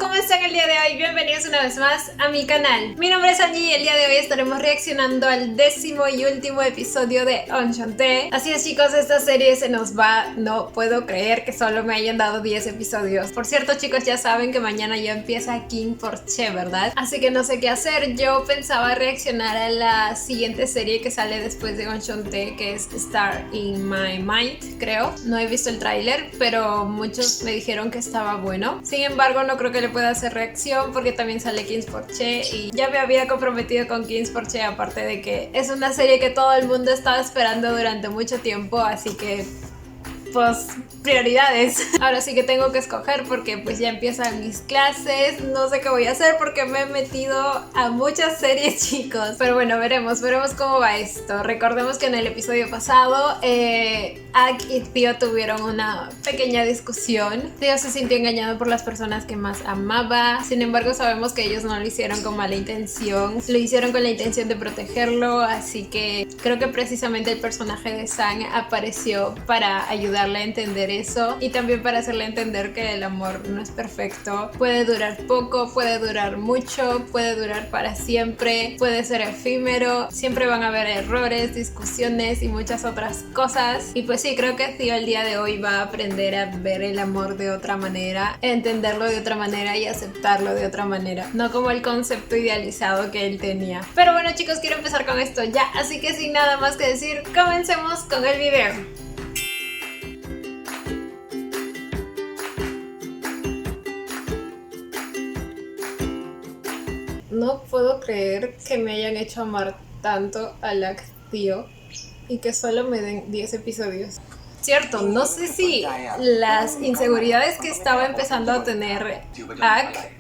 ¿cómo están el día de hoy? Bienvenidos una vez más a mi canal. Mi nombre es Angie y el día de hoy estaremos reaccionando al 10º y último episodio de Enchanté. Así es, chicos, esta serie se nos va. No puedo creer que solo me hayan dado 10 episodios. Por cierto, chicos, ya saben que mañana ya empieza King Porche, ¿verdad? Así que no sé qué hacer. Yo pensaba reaccionar a la siguiente serie que sale después de Enchanté, que es Star in My Mind, creo. No he visto el tráiler, pero muchos me dijeron que estaba bueno. Sin embargo, no creo que le pueda hacer reacción porque también sale Kings Porche y ya me había comprometido con Kings Porche, aparte de que es una serie que todo el mundo estaba esperando durante mucho tiempo, así que pues prioridades. Ahora sí que tengo que escoger porque pues ya empiezan mis clases, no sé qué voy a hacer porque me he metido a muchas series, chicos, pero bueno, veremos cómo va esto. Recordemos que en el episodio pasado Ak y Theo tuvieron una pequeña discusión. Theo se sintió engañado por las personas que más amaba, sin embargo sabemos que ellos no lo hicieron con mala intención, lo hicieron con la intención de protegerlo, así que creo que precisamente el personaje de Sang apareció para ayudarle a entender eso y también para hacerle entender que el amor no es perfecto, puede durar poco, puede durar mucho, puede durar para siempre, puede ser efímero, siempre van a haber errores, discusiones y muchas otras cosas. Y pues sí, creo que Theo el día de hoy va a aprender a ver el amor de otra manera, entenderlo de otra manera y aceptarlo de otra manera, no como el concepto idealizado que él tenía. Pero bueno, chicos, quiero empezar con esto ya, así que sin nada más que decir, comencemos con el video. No puedo creer que me hayan hecho amar tanto a Ak Theo y que solo me den 10 episodios. Cierto, no sé si las inseguridades que estaba empezando a tener Ak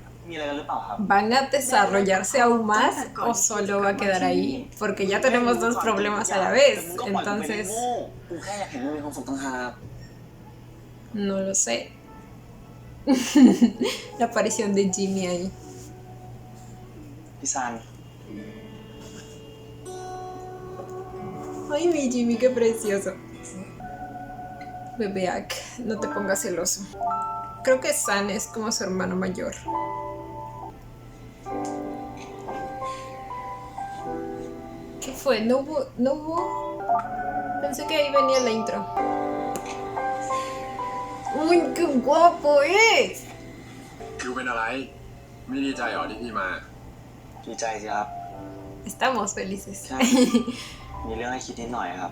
van a desarrollarse aún más o solo va a quedar ahí, porque ya tenemos dos problemas a la vez, entonces no lo sé. La aparición de Jimmy ahí. Ay, mi Jimmy, qué precioso. Bebé Ak, no te pongas celoso. Creo que San es como su hermano mayor. ¿Qué fue? ¿No hubo? ¿No hubo? Pensé que ahí venía la intro. ¡Uy, qué guapo es! คิวเป็นอะไรไม่ดีใจเหรอที่พี่มาดีใจสิครับ Estamos felices. ใช่ มีเรื่องให้คิดนิดหน่อยครับ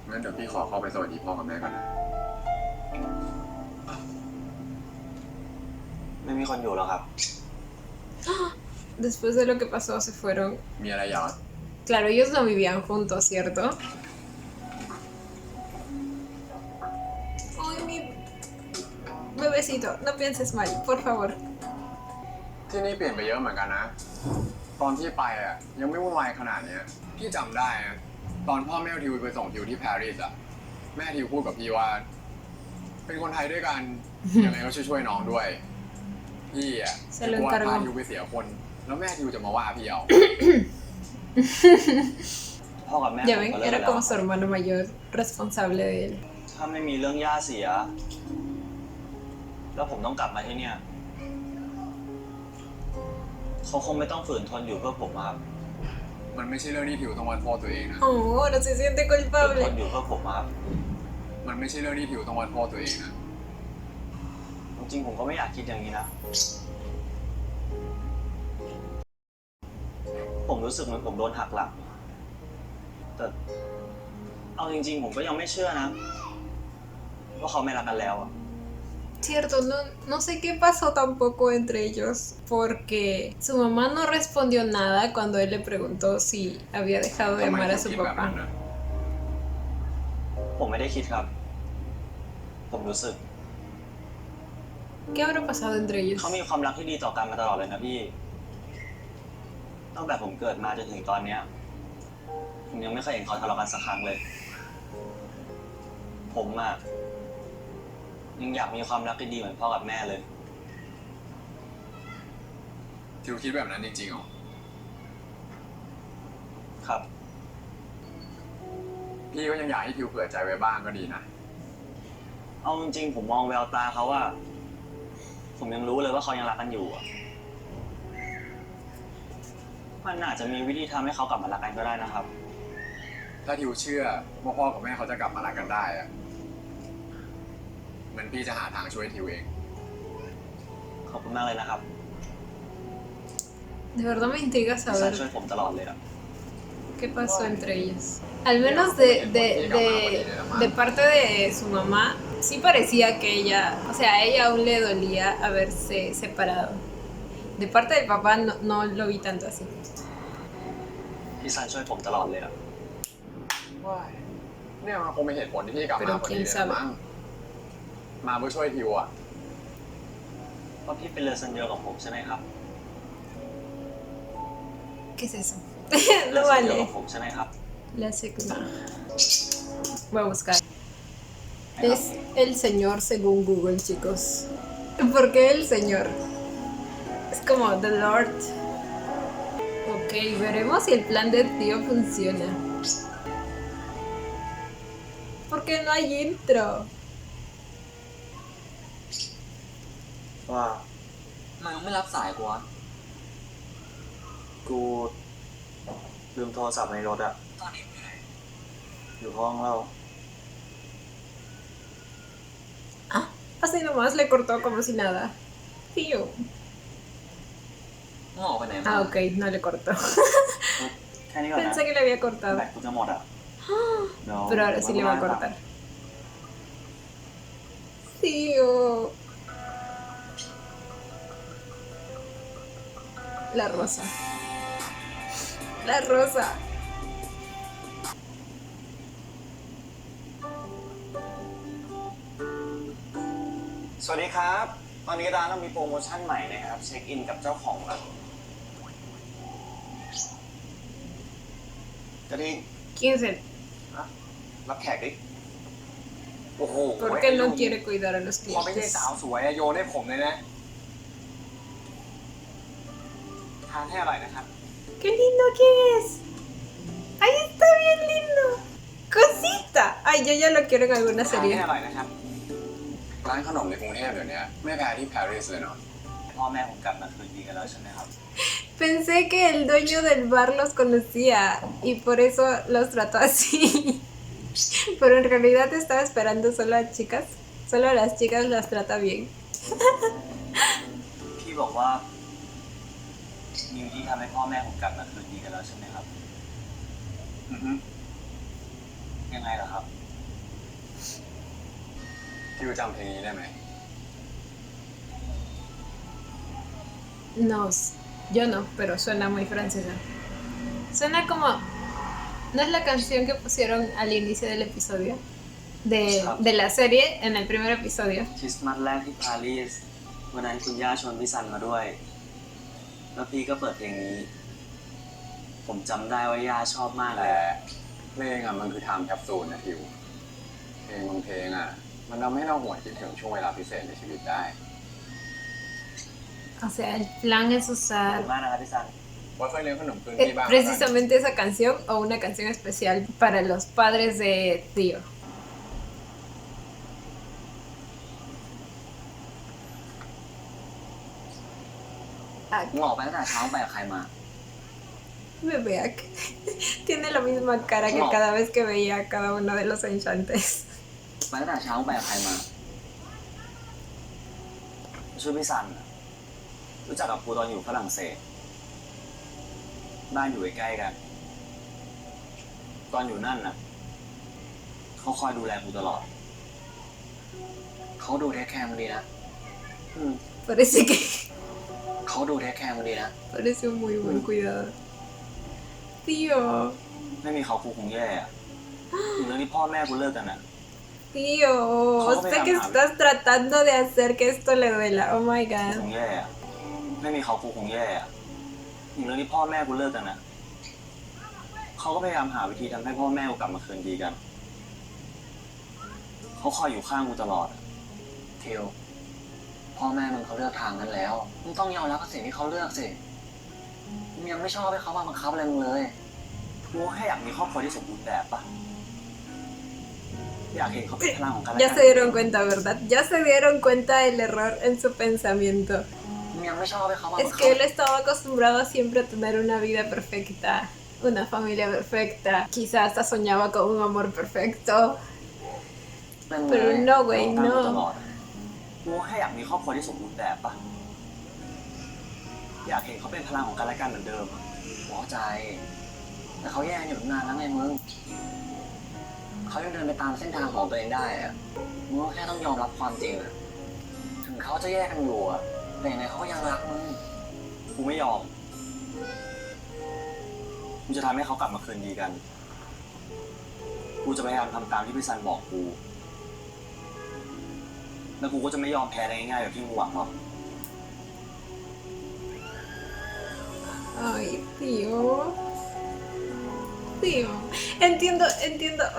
งั้นเดี๋ยวพี่ขอเข้าไปสวัสดีพ่อกับแม่ก่อนนะ ไม่มีคนอยู่หรอครับ Después de lo que pasó se fueron. มีอะไรเหรอ Claro, ellos no vivían juntos, ¿cierto? Ay, mi bebecito, no pienses mal, por favor. ที่นี่เปลี่ยนไปเยอะเหมือนกันนะ ตอนที่ไปอ่ะยังไม่วุ่นวายขนาดเนี้ยพี่จำได้นะตอนพ่อแม่ทิวไปส่งทิวที่ปารีสอ่ะแม่ทิวพูดกับพี่ว่า เป็นคนไทยด้วยกัน ยังไงก็ช่วยน้องด้วย พี่อ่ะกลัวพาทิวไปเสียคน แล้วแม่ทิวจะมาว่าพี่เอา พ่อกับแม่ Ya ผม ven, ก็เลิก era แล้ว como su hermano mayor responsable de él. ถ้าไม่มีเรื่องย่าเสีย แล้วผมต้องกลับมาที่เนี่ยเขาคงไม่ต้องฝืนทนอยู่เพื่อผมครับ มันไม่ใช่เรื่องที่ทิวต้องมาโทษตัวเองนะ Oh, ahora se siente ฝืนท culpable. นอยู่เพื่อผมครับ มันไม่ใช่เรื่องที่ทิวต้องมาโทษตัวเองนะ จริงๆผมก็ไม่อยากคิดอย่างนี้นะ ผมรู้สึกเหมือนผมโดนหักหลังแต่เอาจริงๆผมก็ยังไม่เชื่อนะว่าเขาไม่รักกันแล้วอะ Cierto, no sé qué pasó tampoco entre ellos, porque su mamá no respondió nada cuando él le preguntó si había dejado de ทำไม amar ถึ a ง su คิดแบบนั้น papá. นะ ผมไม่ได้คิดครับ ผมรู้สึก ¿Qué habrá pasado entre ellos? เขามีความรักที่ดีต่อกันมาตลอดเลยนะพี่ ตั้งแต่ผมเกิดมาจนถึงตอนเนี้ย ผมยังไม่เคยเห็นเขาทะเลาะกันสักครั้งเลย ผมอะยังอยากมีความรักที่ดีเหมือนพ่อกับแม่เลย ทิวคิดแบบนั้นจริงๆเหรอ ครับ พี่ก็ยังอยากให้ทิวเผื่อใจไว้บ้างก็ดีนะ เอาจริงๆผมมองแววตาเขาว่า ผมยังรู้เลยว่าเขายังรักกันอยู่อะมันอาจจะมีวิธีทำให้เขากลับมารักกันก็ได้นะครับ ถ้าทิวเชื่อว่าพ่อกับแม่เขาจะกลับมารักกันได้อะงั้นพี่จะหาทางช่วยทิวเอง ขอบคุณมากเลยนะครับ De verdad me intriga พี่ซัน saber ช่วยผมตลอดเลยอะ qué pasó entre ellos. Al menos de parte de su mamá, sí parecía que ella, o sea, a ella aún le dolía haberse separado. De parte del papá no lo vi tanto así. พี่ซันช่วยผมตลอดเลยอะ ว้ายเนี่ยมันคงเป็นเหตุผลที่พี่กลับมาพอดีเลยนะมั้งมาเพื่อช่วยทิวอ่ะ เพราะพี่เป็นเรือซันเดียวกับผมใช่ไหมครับ ¿Qué es eso? เรือ No ซันเดียว vale. กับผมใช่ไหมครับ La segunda. Voy a buscar. Es el señor según Google, chicos. ¿Por qué el señor? Es como The Lord. Ok, veremos si el plan de tío funciona. ¿Por qué no hay intro? ว่า มันไม่รับสายกูวะ กูลืมโทรศัพท์ในรถอะ ตอนนี้อยู่ไหน อยู่ห้องเรา Ah, así nomás le cortó como si nada. Tío. มึงออกไปไหนมา Ah, ok, no le cortó. แค่นี้ก่อนนะ Pensé que le había แบ cortado. ตกูจะหมดอะเดี๋ยว Pero ahora sí le va a cortar. Tío. La rosa. La rosa. สวัสดีครับ ตอนนี้ร้านเรามีโปรโมชั่นใหม่นะครับ เช็คอินกับเจ้าของร้านจะดี ¿Quién es él? รับแขกดิ โอ้โห ¿Por qué no quiere cuidar a los พอไม่ใช่ clientes? สาวสวยอะโยนให้ผมเลยนะ ทานให้อร่อยนะครับ ¡Qué lindo que es! ¡Ay, está bien lindo! ¡Cosita! Ay, yo ya lo quiero en alguna ทานให้ serie. อร่อยนะครับ ร้านขนมในกรุงเทพเดี๋ยวนี้ไม่แพ้ที่ปารีสเลยเนาะ พ่อแม่ผมกลับมาคืนดีกันแล้วใช่ไหมครับ Pensé que el dueño del bar los conocía y por eso los trató así. Pero en realidad estaba esperando solo a chicas. Solo a las chicas las trata bien. พี่บอกว่ามีวิธีทำให้พ่อแม่ผมกลับมาคืนดีกันแล้วใช่ไหมครับ อือฮึ ยังไงเหรอครับ ทิวจำเพลงนี้ได้ไหม No, yo no, pero suena muy francesa. Suena como... ¿No es la canción que pusieron al inicio del episodio? De la serie, en el primer episodio. คริสต์มาสแรกที่ปารีสวันนั้นคุณย่าชวนพี่ซันมาด้วย แล้วพี่ก็เปิดเพลงนี้ ผมจำได้ว่าย่าชอบมากเล แต่ ย เพลงอะมันคือไทม์แคปซูลนะทิว เพลงบางเพลงอะมันทำให้เราหวนคิดถึงช่วงเวลาพิเศษในชีวิตได้ O sea, el plan es ขอบ usar คุณมากนะครับพี่ซัน ไว้ค่อยเลี้ยงขนมคืนพี่บ้าง precisamente esa canción o una canción especial para los padres de Tío. มึงออกไปตั้งแต่เช้าไปกับใครมา Me vea que tiene la misma cara que No. cada vez que veía a cada uno de los enchantes. ไปตั้งแต่เช้าไปกับใครมาชื่อพี่ซันน่ะรู้จักกับกูตอนอยู่ฝรั่งเศส บ้านอยู่ใกล้ๆกัน ตอนอยู่นั่นน่ะเขาคอยดูแลกูตลอด เขาดูเทคแคร์มึงดีนะ Parece que เขาดูเทคแคร์มึงดีนะ parece un muy buen cuidado. Tío, ไม่มีเขากูคงแย่อะถึงเรื่องที่พ่อแม่กูเลิกกันน่ะ tío, sé que estás tratando de hacer que esto le duela. Oh my ค god. งแย่อะไม่มีเขากูคงแย่อะถึงเรื่องที่พ่อแม่กูเลิกกันน่ะเขาก็พยายามหาวิธีทำให้พ่อแม่กูกลับมาคืนดีกัน เขาคอยอยู่ข้างกูตลอดเทลพ่อแม่มึงเขาเลือกทางนั้นแล้วมึงต้องยอมรับกับสิ่งที่เขาเลือกสิมึงยังไม่ชอบให้เขามาบังคับอะไรมึงเลยกูแค่อยากมีครอบครัวที่สมบูรณ์แบบปะ อยากเห็นเขาเป็นพลังของกันและ Ya กัน se dieron cuenta, ¿verdad? Ya se dieron cuenta del error en su pensamiento. มึงยังไม่ชอบให้เขามา Es que él estaba acostumbrado siempre a tener una vida perfecta, una familia perfecta. Quizás hasta soñaba con un amor perfecto. เป็น Pero no, güey, ตาม no ตลอดกูแค่อยากมีครอบครัวที่สมบูรณ์แบบปะอยากเห็นเขาเป็นพลังของกันและกันเหมือนเดิมหัวใจ แต่เขาแยกอยู่นานแล้วไงมึงเขายังเดินไปตามเส้นทางของตัวเองได้อะมึงก็แค่ต้องยอมรับความจริงอะถึงเขาจะแยกกันอยู่อะแต่ยังไงเขาก็ยังรักมึงกูไม่ยอมกูจะทำให้เขากลับมาคืนดีกันกูจะพยายามทำตามที่พี่ซันบอกกูแล้วกูก็จะไม่ยอมแพ้ได้ง่ายๆแบบที่มึงหวังหรอก Ay, tío. Tío. Entiendo,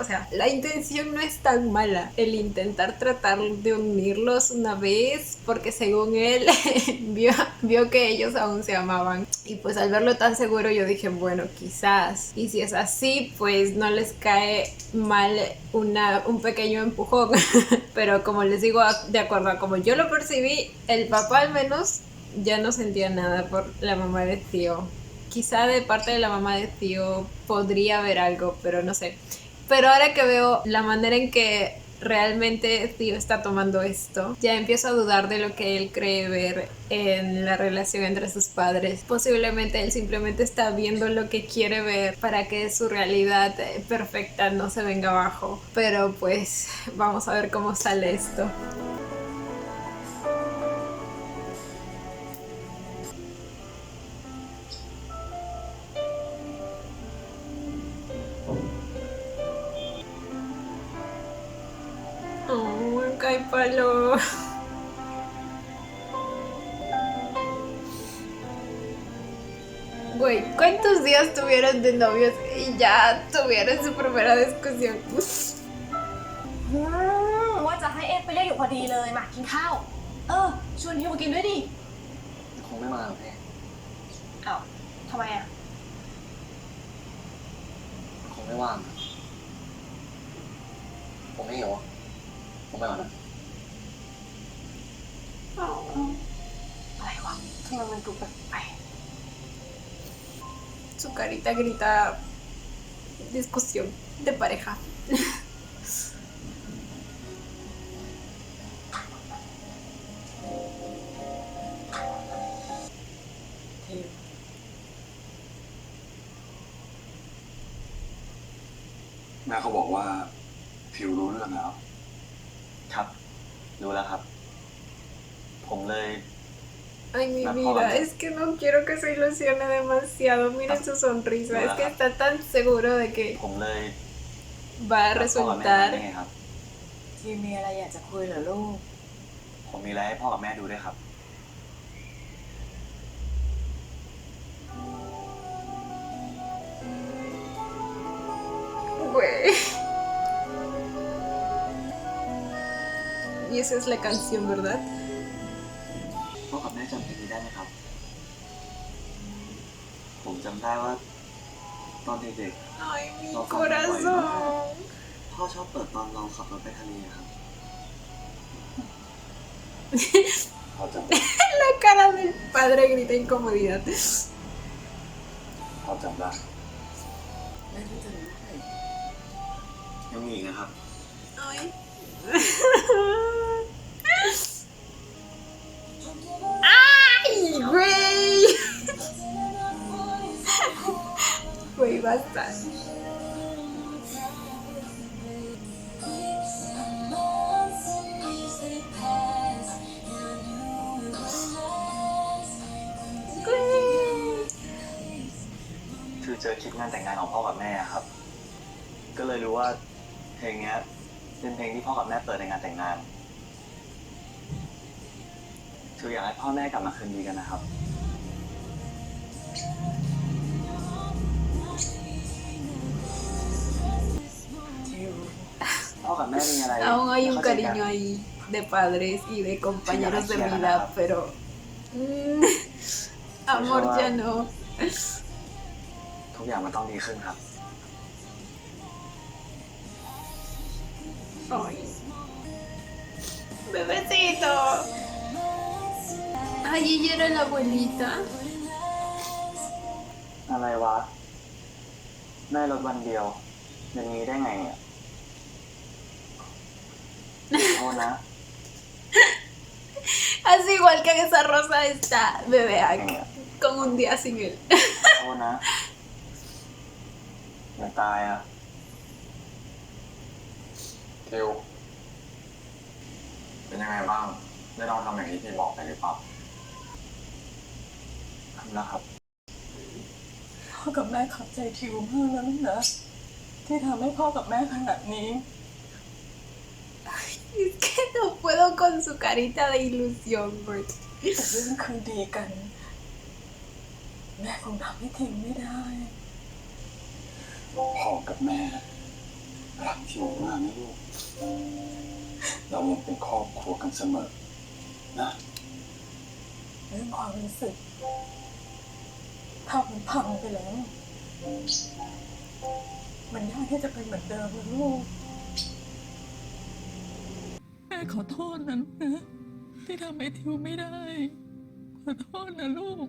o sea, la intención no es tan mala. El intentar tratar de unirlos una vez, porque según él vio que ellos aún se amaban. Y pues al verlo tan seguro yo dije, bueno, quizás. Y si es así, pues no les cae mal un pequeño empujón. Pero como les digo, de acuerdo a como yo lo percibí, el papá al menos ya no sentía nada por la mamá de Tío. Quizá de parte de la mamá de Tío podría haber algo, pero no sé. Pero ahora que veo la manera en que realmente Tío está tomando esto, ya empiezo a dudar de lo que él cree ver en la relación entre sus padres. Posiblemente él simplemente está viendo lo que quiere ver para que su realidad perfecta no se venga abajo. Pero pues vamos a ver cómo sale esto. Oh, kay Palo. Güey, ¿cuántos días tuvieron de novios y ya tuvieron su primera discusión? ว่าจะให้เอ็ดไปเรียกอยู่พอดีเลยมากินข้าว ชวนทิวมากินด้วยดิ คงไม่มาหรอกแม่ อ้าวทำไมอ่ะ คงไม่ว่างผมไม่หิวผมไปก่อนนะ อะไรวะทำไมมันดูแปลก Su carita grita discusión de pareja. แม่เขาบอกว่าทิวรู้เรื่องแล้ว ครับรู้แล้วครับ ผมเลย Ay, mi La vida, joven. es que no quiero que se ilusione demasiado. Miren su sonrisa, es que está tan seguro de que ผมเลย va a รับพ่อกับแม่ resultar. ได้ไงครับ ๆทีมีอะไรอยากจะคุยเหรอลูก ผมมีอะไรให้พ่อกับแม่ดูด้วยครับ Güey. Y esa es la canción, ¿verdad? พ่อกับแม่จำเพลงนี้ได้ไหมครับ ผมจำได้ว่า ตอนเด็ก Ay, mi No, corazón. ๆพ่อชอบเปิดตอนเราขับรถไปทะเลครับ เขาจำ La cara del padre grita incomodidad. เขาจำได้ ยังมีอีกนะครับ Ay. ¡Ay, güey! Güey, basta. Güey. คือเจอคลิปงานแต่งงานของพ่อกับแม่ครับ ก็เลยรู้ว่าเพลงเนี้ยเป็นเพลงที่พ่อกับแม่เปิดในงานแต่งงานคืออยากให้พ่อแม่กลับมาคืนดีกันนะครับ พ่อกับแม่มีอะไร Aún hay un เข้าใจกัน cariño ahí de padres y de compañeros de vida, pero amor ya no. ทุกอย่างมันต้องดีขึ้นครับ Ay. Bebecito. Ay, ella era la abuelita. อะไรวะ ได้รถวันเดียวอย่างนี้ได้ไงอ่ะโทษนะ Así igual que esa rosa está bebé aquí, con un día sin él. โทษนะอย่าตายอ่ะ ทิว เป็นยังไงบ้าง ได้ลองทำอย่างที่พี่บอกไปหรือเปล่า ทำแล้วครับ พ่อกับแม่ขอบใจทิวมากนะลูกนะ ที่ทำให้พ่อกับแม่ขนาดนี้ Es que no puedo con su carita de ilusión, güey. แต่เรื่องคือดีกัน แม่คงทำให้ทิ้งไม่ได้ พ่อกับแม่รักทิวมากนะลูก เรายังเป็นครอบครัวกันเสมอ นะ เรื่องความรู้สึกถ้ามันพังไปแล้ว มันยากที่จะเป็นเหมือนเดิมนะลูก แม่ขอโทษนะลูกนะ ที่ทำให้ทิวไม่ได้ ขอโทษนะลูก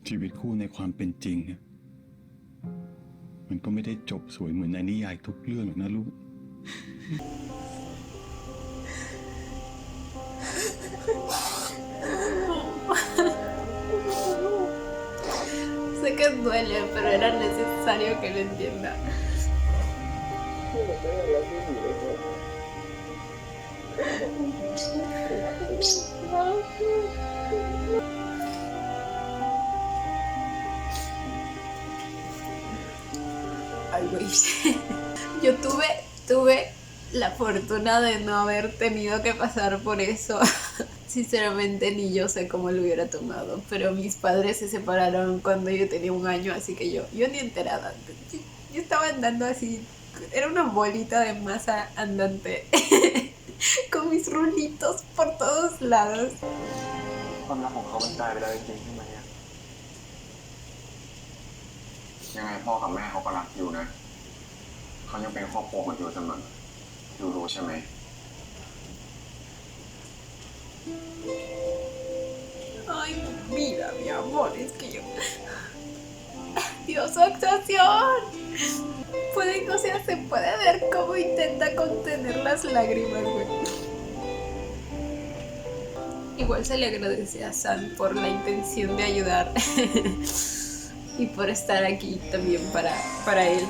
ชีวิตคู่ในความเป็นจริงเนี่ยมันก็ไม่ได้จบสวยเหมือนในนิยายทุกเรื่องหรอกนะลูก Sé que duele, pero era necesario que lo entienda. Ay, güey. Yo tuve la fortuna de no haber tenido que pasar por eso. Sinceramente ni yo sé cómo lo hubiera tomado, pero mis padres se separaron cuando yo tenía 1 año, así que yo ni enterada. Yo estaba andando así, era una bolita de masa andante, con mis rulitos por todos lados. ความรักของเขามันตายไปแล้วจริงๆใช่ไหมอ่ะ ยังไงพ่อกับแม่เขาก็รักทิวนะ เขายังเป็นครอบครัวของทิวเสมอทิวรู้ใช่ไหม Ay, mira, mi amor, es que yo... Dios, su actuación. Puede, o sea, se puede ver cómo intenta contener las lágrimas, güey. Igual se le agradece a San por la intención de ayudar y por estar aquí también para él.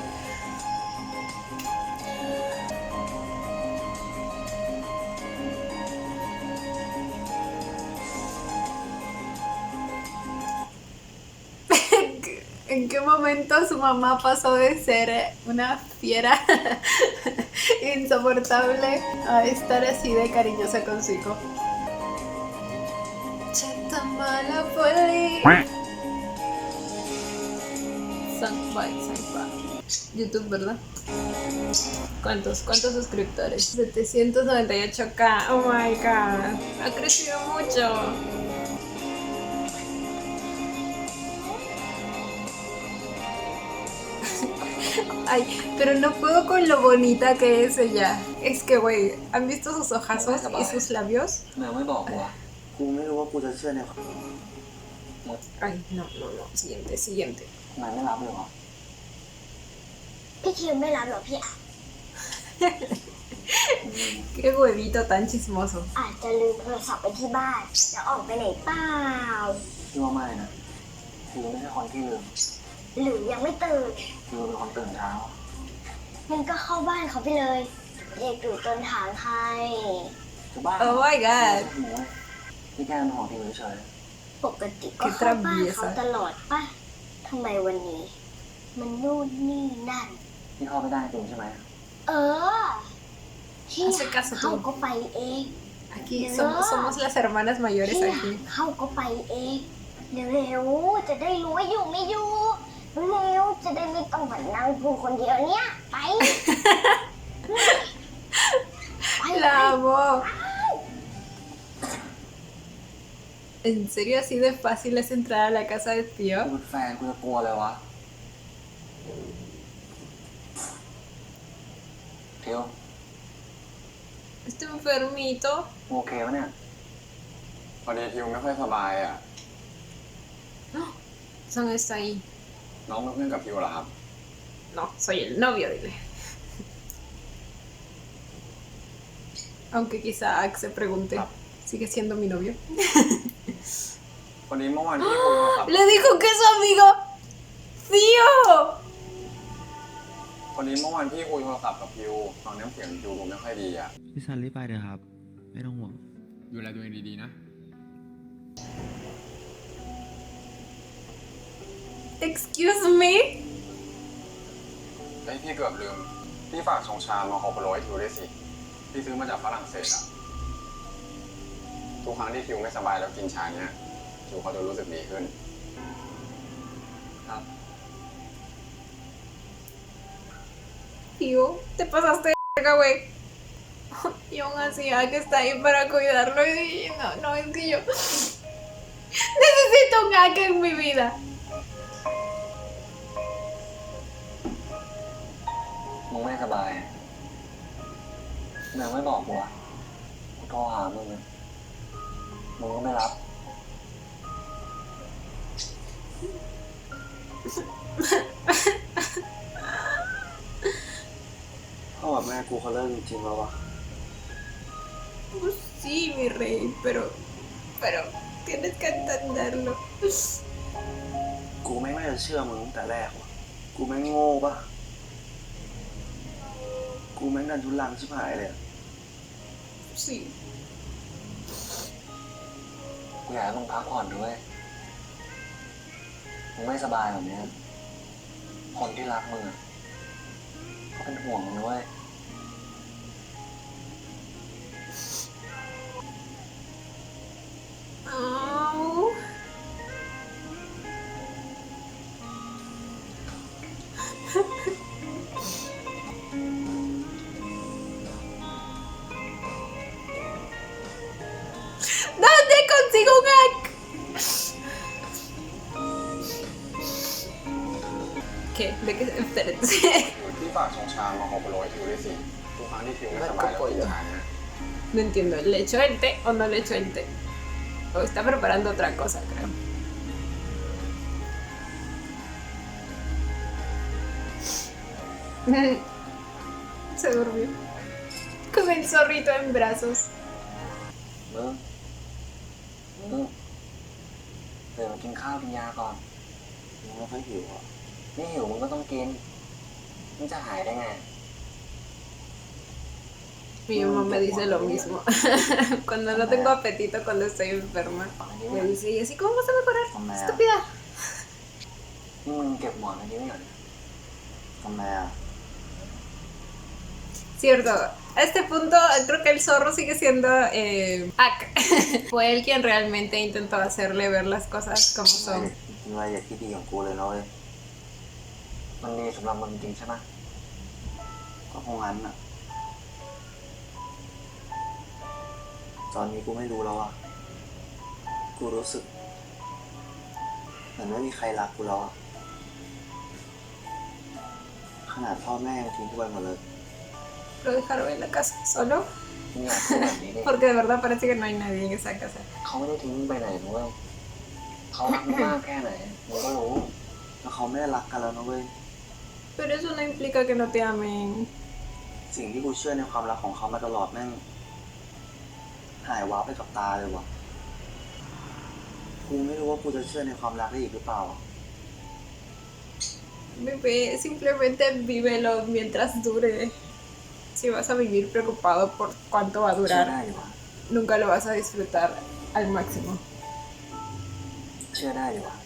¿En qué momento su mamá pasó de ser una fiera insoportable a estar así de cariñosa con su hijo? Chata mala poli. Sanpai. YouTube, ¿verdad? ¿Cuántos suscriptores? 798k. Oh my god. Ha crecido mucho. Ay, pero no puedo con lo bonita que es ella. Es que, güey, ¿han visto sus ojazos y sus labios? ทำไมไม่บอกกูอ่ะ กูไม่รู้ว่ากูจะเชื่อในความ Ay, no. Siguiente. ทำไมไม่รับเลยเหรอ พี่ทิวไม่รับหรอกพี่อ่ะ Qué huevito tan chismoso. อาจจะลืมโทรศัพท์ไปที่บ้านแล้วออกไปไหนเปล่า พี่ว่าไม่นะทิวไม่ใช่คนที่ลืม หรือยังไม่ตื่น ทิวเป็นคนตื่นเช้า งั้นก็เข้าบ้านเขาไปเลยเด็กอยู่ต้นทางให้ จะบ้า Oh my god. หมูพี่แค่เป็นห่วงทิวเฉย ปกติก็เข้าบ้านเขาตลอดป่ะทำไมวันนี้ มันนู่นนี่นั่น ๆพี่เข้าไม่ได้จริงใช่ไหม เออที่ Hace caso เขา tú. ก็ไปเอง Aquí somos las hermanas mayores ที่ aquí. เขาก็ไปเองเร็วๆจะได้รู้ว่าอยู่ไม่อยู่เร็วจะได้ไม่ต้องมานั่งพูดคนเดียวเนี่ยไป La amo. ¿En serio así de fácil es entrar a la casa del กู tío? เป็นแฟนกูจะกลัวเลยวะ ทิ ทิว Este enfermito. โอเควะเนี่ย พอดีทิวไม่ค่อยสบายอ่ะ Son está ahí. น้องเป็นเพื่อนกับทิวเหรอครับ No, soy el novio, dile. Aunque quizá Ax se pregunte, ¿sigue siendo mi novio? พอดีเมื่อวานพี่คุยโทรศัพท์ Le dijo que es su amigo. ¡Tío! พอดีเมื่อวานพี่คุยโทรศัพท์กับทิวตอนนี้เสียงทิวไม่ค่อยดีอ่ะ พี่ซันรีบไปเถอะครับ ไม่ต้องห่วง ดูแลตัวเองดีๆนะ Excuse me. เฮ้ยพี่เกือบลืม พี่ฝากชงชามาโคโปโรให้ทิวด้วยสิ พี่ซื้อมาจากฝรั่งเศสอ่ะ ทุกครั้งที่ทิวไม่สบายแล้วกินชาเนี้ยทิวเขาจะรู้สึกดีขึ้น ครับ Tío, te pasaste de verga, güey. Y aún así, Ax está ahí para cuidarlo. Y no, es que yo necesito un Ax en mi vida. มึงไม่สบายมึงไม่บอกกูอะกูโทรหามึงอะมึงก็ไม่รับพ่อกับแม่กูเขาเลิกจริงๆแล้ววะ Pues sí, mi rey, pero tienes que entenderlo. กูไม่น่าจะเชื่อมึงตั้งแต่แรกว่ะกูไม่งโง่ปะกูแม่งดันทุลังชิบหายเลยอะ Sí. กูอยากให้มึงพักผ่อนด้วยมึงไม่สบายแบบเนี้ยคนที่รักมึงอะเขาเป็นห่วงมึงด้วย Oh. ¿Dónde consigo un Ax? ¿Qué? ¿De qué? Espérense. พี่ฝากชงชามาโคโปโรให้ทิวด้วยสิ ทุกครั้งที่ทิวไม่สบายแล้วกินชาเนี้ย No entiendo, ¿le echó el té o no le echó el té? O está preparando otra cosa, creo. Se durmió. Con el zorrito en brazos. มึงเดี๋ยวมากินข้าวกินยาก่อนมึงไม่ค่อยหิวอ่ะไม่หิวมึงก็ต้องกินมึงจะหายได้ไง Mi mamá me dice lo mismo. Cuando no tengo apetito, cuando estoy enferma. Me dice, ¿y así cómo vas a mejorar? Estúpida. นี่มึงเก็บหมอนอันนี้ไม่เหรอเนี่ยทำไมอ่ะ Cierto, a este punto creo que el zorro sigue siendo Ack. Fue él quien realmente intentó hacerle ver las cosas como son. จริงๆว่าอย่าคิดดีของกูเลยนะเว้ยมันดีสำหรับมึงจริงใช่ไหมก็คงงั้นอ่ะตอนนี้กูไม่รู้แล้วอ่ะกูรู้สึกเหมือนไม่มีใครรักกูแล้วอ่ะขนาดพ่อแม่ยังทิ้งกูไปหมดเลย Lo dejaron en la casa solo. มึงอยากพูดแบบนี้ดิ Porque de verdad parece que no hay nadie en esa casa. เขาไม่ได้ทิ้งมึงไปไหนนะเว้ยเขารักมึงมากแค่ไหนมึงก็รู้แล้วเขาไม่ได้รักกันแล้วนะเว้ย Pero eso no implica que no te amen. สิ่งที่กูเชื่อในความรักของเขามาตลอดแม่งหายวับไปกับตาเลยว่ะกูไม่รู้ว่ากูจะเชื่อในความรักได้อีกหรือเปล่า Bebé, simplemente vívelo mientras dure. Si vas a vivir preocupado por cuánto va a เชื่อ durar, ได้ดีวะ nunca lo vas a disfrutar al máximo. เชื่อได้ดีวะ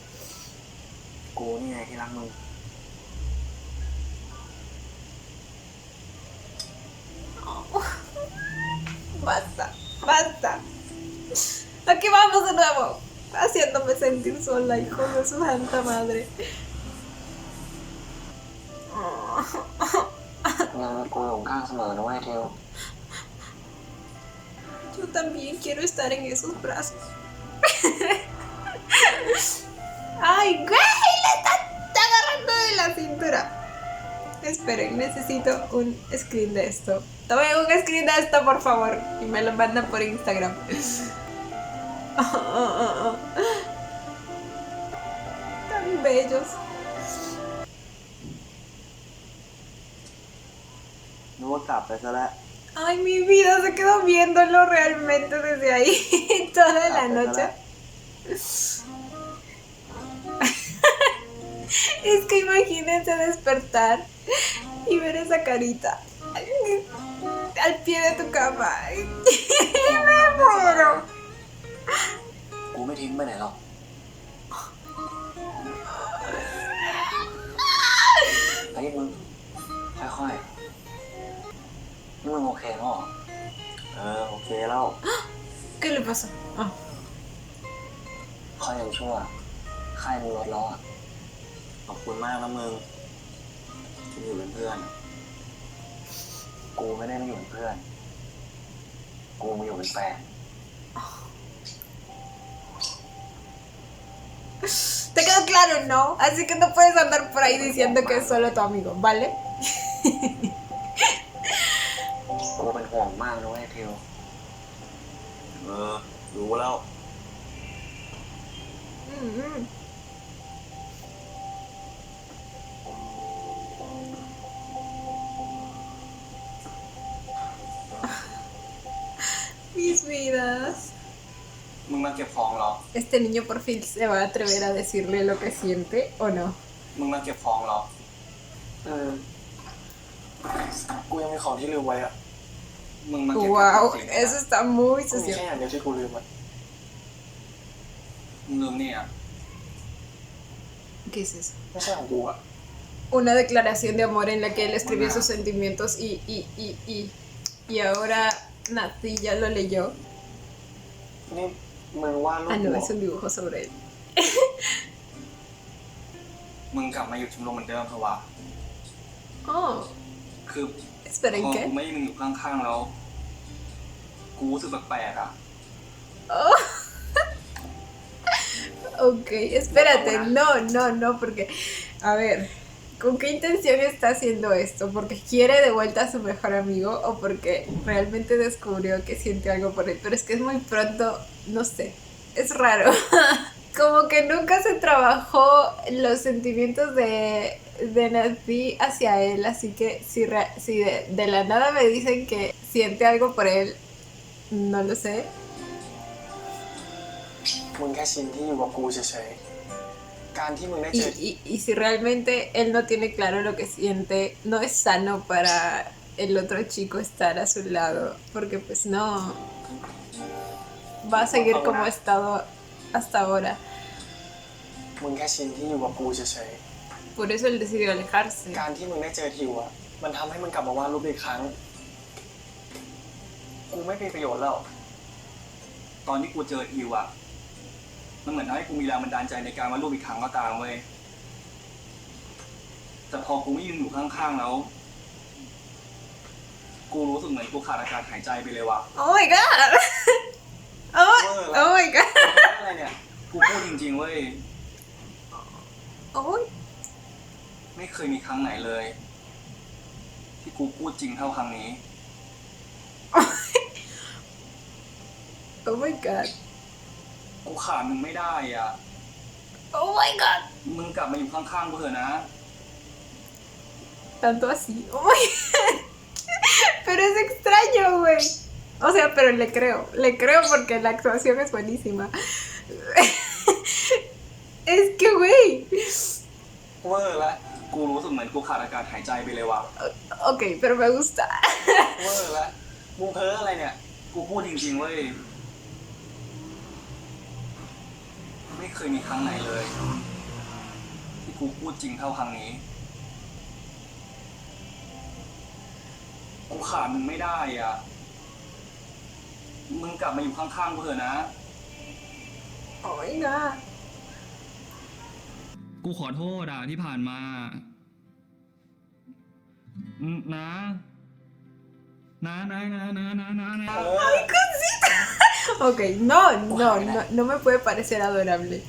กูนี่ไงที่รักมึง Basta, basta. Aquí vamos de nuevo. Haciéndome sentir sola, hijo de su santa madre. ยังมีกูอยู่ข้างเสมอนะเว้ยเทล Yo también quiero estar en esos brazos. Ay, güey, le está agarrando de la cintura. Esperen, necesito un screen de esto. Tomen un screen de esto, por favor. Y me lo mandan por Instagram. Tan bellos. นึกว่ากลับไปซะแล้ว Ay, mi vida se quedó viéndolo realmente desde ahí toda la noche. Es que imagínense despertar y ver esa carita al pie de tu cama. Me muero. กูไม่ทิ้งไปไหนหรอก ไอ้มึงค่อยๆนี่มึงโอเคแล้วเหรอ โอเคแล้ว ¿Qué le pasó? Ah. ค่อยยังชั่วค่ายมึงลดแล้วอ่ะ ขอบคุณมากนะมึงที่อยู่เป็นเพื่อน กูไม่ได้มาอยู่เป็นเพื่อน กูมาอยู่เป็นแฟน Te quedó claro, ¿no? Así que no puedes andar por ahí diciendo que es solo tu amigo, ¿vale? กูเป็นห่วงมากนะเว้ยทิว รู้แล้ว Mm. Mis vidas. มึงมาเก็บของเหรอ ¿Este niño por fin se va a atrever a decirle lo que siente o no? มึงมาเก็บของเหรอ กูยังมีของที่ลืมไว้อะ มึงมาเก็บ Wow, eso está muy กูมี sucio. แค่อย่างเดียวที่กูลืมไว้มึงลืมนี่อ่ะ ¿Qué es eso? ไม่ใช่ของกูอ่ะ Una declaración de amor en la que él escribió sus sentimientos y ahora Nati ya lo leyó. นี่มึงว่าลูก Ah, กู no, es un dibujo sobre él. มึงกลับมาอยู่ชมรมเหมือนเดิมเถอะวะ Oh, คือ esperen, พอ ¿qué? กูไม่มีมึงอยู่ข้างๆแล้ว กูรู้สึกแปลกๆอ่ะ Oh. Ok, espérate, no, porque, a ver, ¿con qué intención está haciendo esto? ¿Porque quiere de vuelta a su mejor amigo o porque realmente descubrió que siente algo por él? Pero es que es muy pronto, no sé, es raro. Como que nunca se trabajó los sentimientos de Nati hacia él, así que si de la nada me dicen que siente algo por él, no lo sé. มึงแค่ชินที่อยู่กับกูเฉยๆ การที่มึงได้เจอ Y si realmente él no tiene claro lo que siente, no es sano para el otro chico estar a su lado, porque pues no va a seguir como ha estado hasta ahora. มึงแค่ชินที่อยู่กับกูเฉย Por eso él decidió alejarse. ๆ การที่มึงได้เจอทิวอ่ะ มันทำให้มึงกลับมาวาดรูปอีกครั้ง กูไม่มีประโยชน์แล้ว ตอนที่กูเจอทิวอ่ะ มันเหมือนทำให้กูมีแรงบันดาลใจในการวาดรูปอีกครั้งก็ตามเว้ย แต่พอกูไม่ยืนอยู่ข้างๆแล้ว กูรู้สึกเหมือนกูขาดอากาศหายใจไปเลยว่ะ Oh my god. Oh my god. อะไรเนี่ย กูพูดจริงๆเว้ย Oh, ไม่เคยมีครั้งไหนเลย ที่กูพูดจริงเท่าครั้งนี้ oh my god. กูขาดมึงไม่ได้อ่ะ Oh my god. มึงกลับมาอยู่ข้างๆกูเถอะนะ Tanto así. Oh my god. Pero es extraño, güey. O sea, pero le creo porque la actuación es buenísima. Es que, güey. เวอร์ละกูรู้สึกเหมือนกูขาดอากาศหายใจไปเลยว่ะ Ok, pero me gusta. เวอร์ละมึงเพ้ออะไรเนี่ย กูพูดจริงๆเว้ย ไม่เคยมีครั้งไหนเลย ที่กูพูดจริงเท่าครั้งนี้ กูขาดมึงไม่ได้อ่ะ มึงกลับมาอยู่ข้างๆกูเถอะนะ Oh my god. กูขอโทษอ่ะที่ผ่านมานะ Ok, no me puede parecer adorable.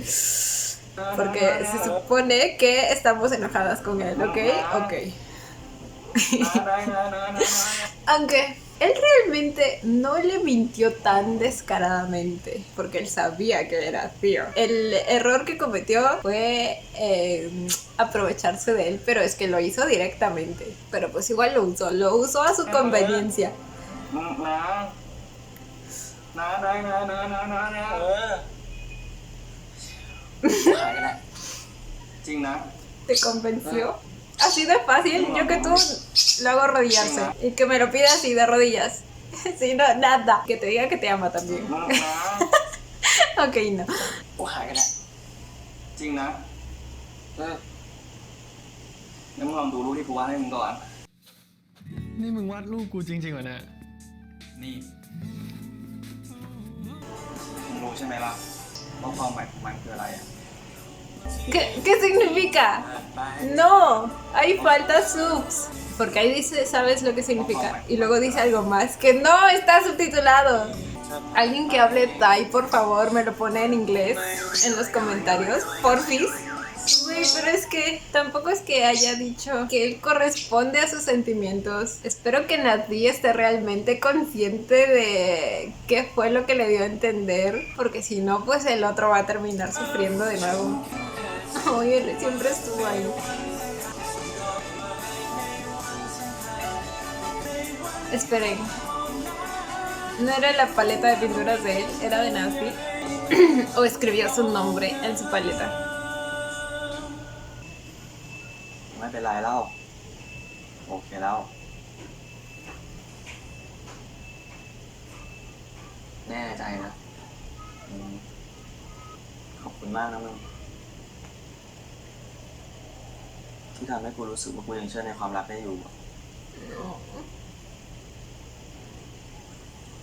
Porque se supone que estamos enojadas con él, ¿ok? Ok. Aunque él realmente no le mintió tan descaradamente, porque él sabía que era Theo. El error que cometió fue aprovecharse de él, pero es que lo hizo directamente. Pero pues igual lo usó a su conveniencia. หายก็ได้จริงนะ ¿Te convenció? Así de fácil, yo que tú lo hago arrodillarse y que me lo pida así de rodillas. Sí, no, nada. Que te diga que te ama también. Ok, no. กูหายก็ได้จริงนะงั้นมึงลองดูรูปที่กูวาดให้มึงก่อน นี่มึงวาดรูปกูจริงๆเหรอเนี่ย นี่มึงรู้ใช่ไหมล่ะว่าความหมายของมันคืออะไรอ่ะ ¿Qué significa? ไป No, ahí falta subs. Porque ahí dice, ¿sabes lo que significa? Y luego dice algo más, que no está subtitulado. Alguien que hable Thai, por favor, me lo pone en inglés en los comentarios, porfis. Güey, pero es que tampoco es que haya dicho que él corresponde a sus sentimientos. Espero que Nadi esté realmente consciente de qué fue lo que le dio a entender, porque si no, pues el otro va a terminar sufriendo de nuevo. Oye, él siempre estuvo ahí. Esperen. ¿No era la paleta de pinturas de él? ¿Era de Nadi? ¿O escribió su nombre en su paleta? ไม่เป็นไรแล้วโอเคแล้วแน่ใจนะขอบคุณมากนะมึงที่ทำให้กูรู้สึกว่ากูยังเชื่อในความรักได้อยู่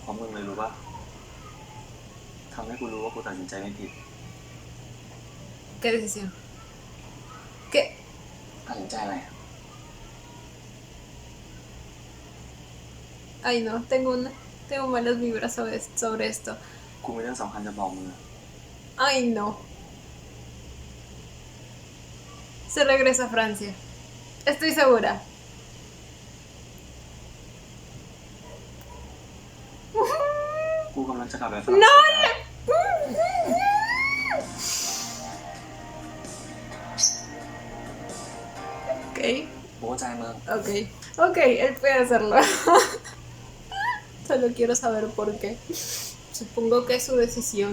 เพราะมึงเลยรู้ปะทำให้กูรู้ว่ากูตัดสินใจไม่ผิด ¿Qué decisión? ¿Qué? ตัดสินใจอะไร Ay, no, tengo malas vibras sobre esto. กูมีเรื่องสำคัญจะบอกมึง Ay, no. Se regresa a Francia. Estoy segura.กูกำลังจะกลับไปฝรั่งเศส Ok, กูเข้าใจมึง ok, él puede hacerlo. Solo quiero saber por qué. Supongo que su decisión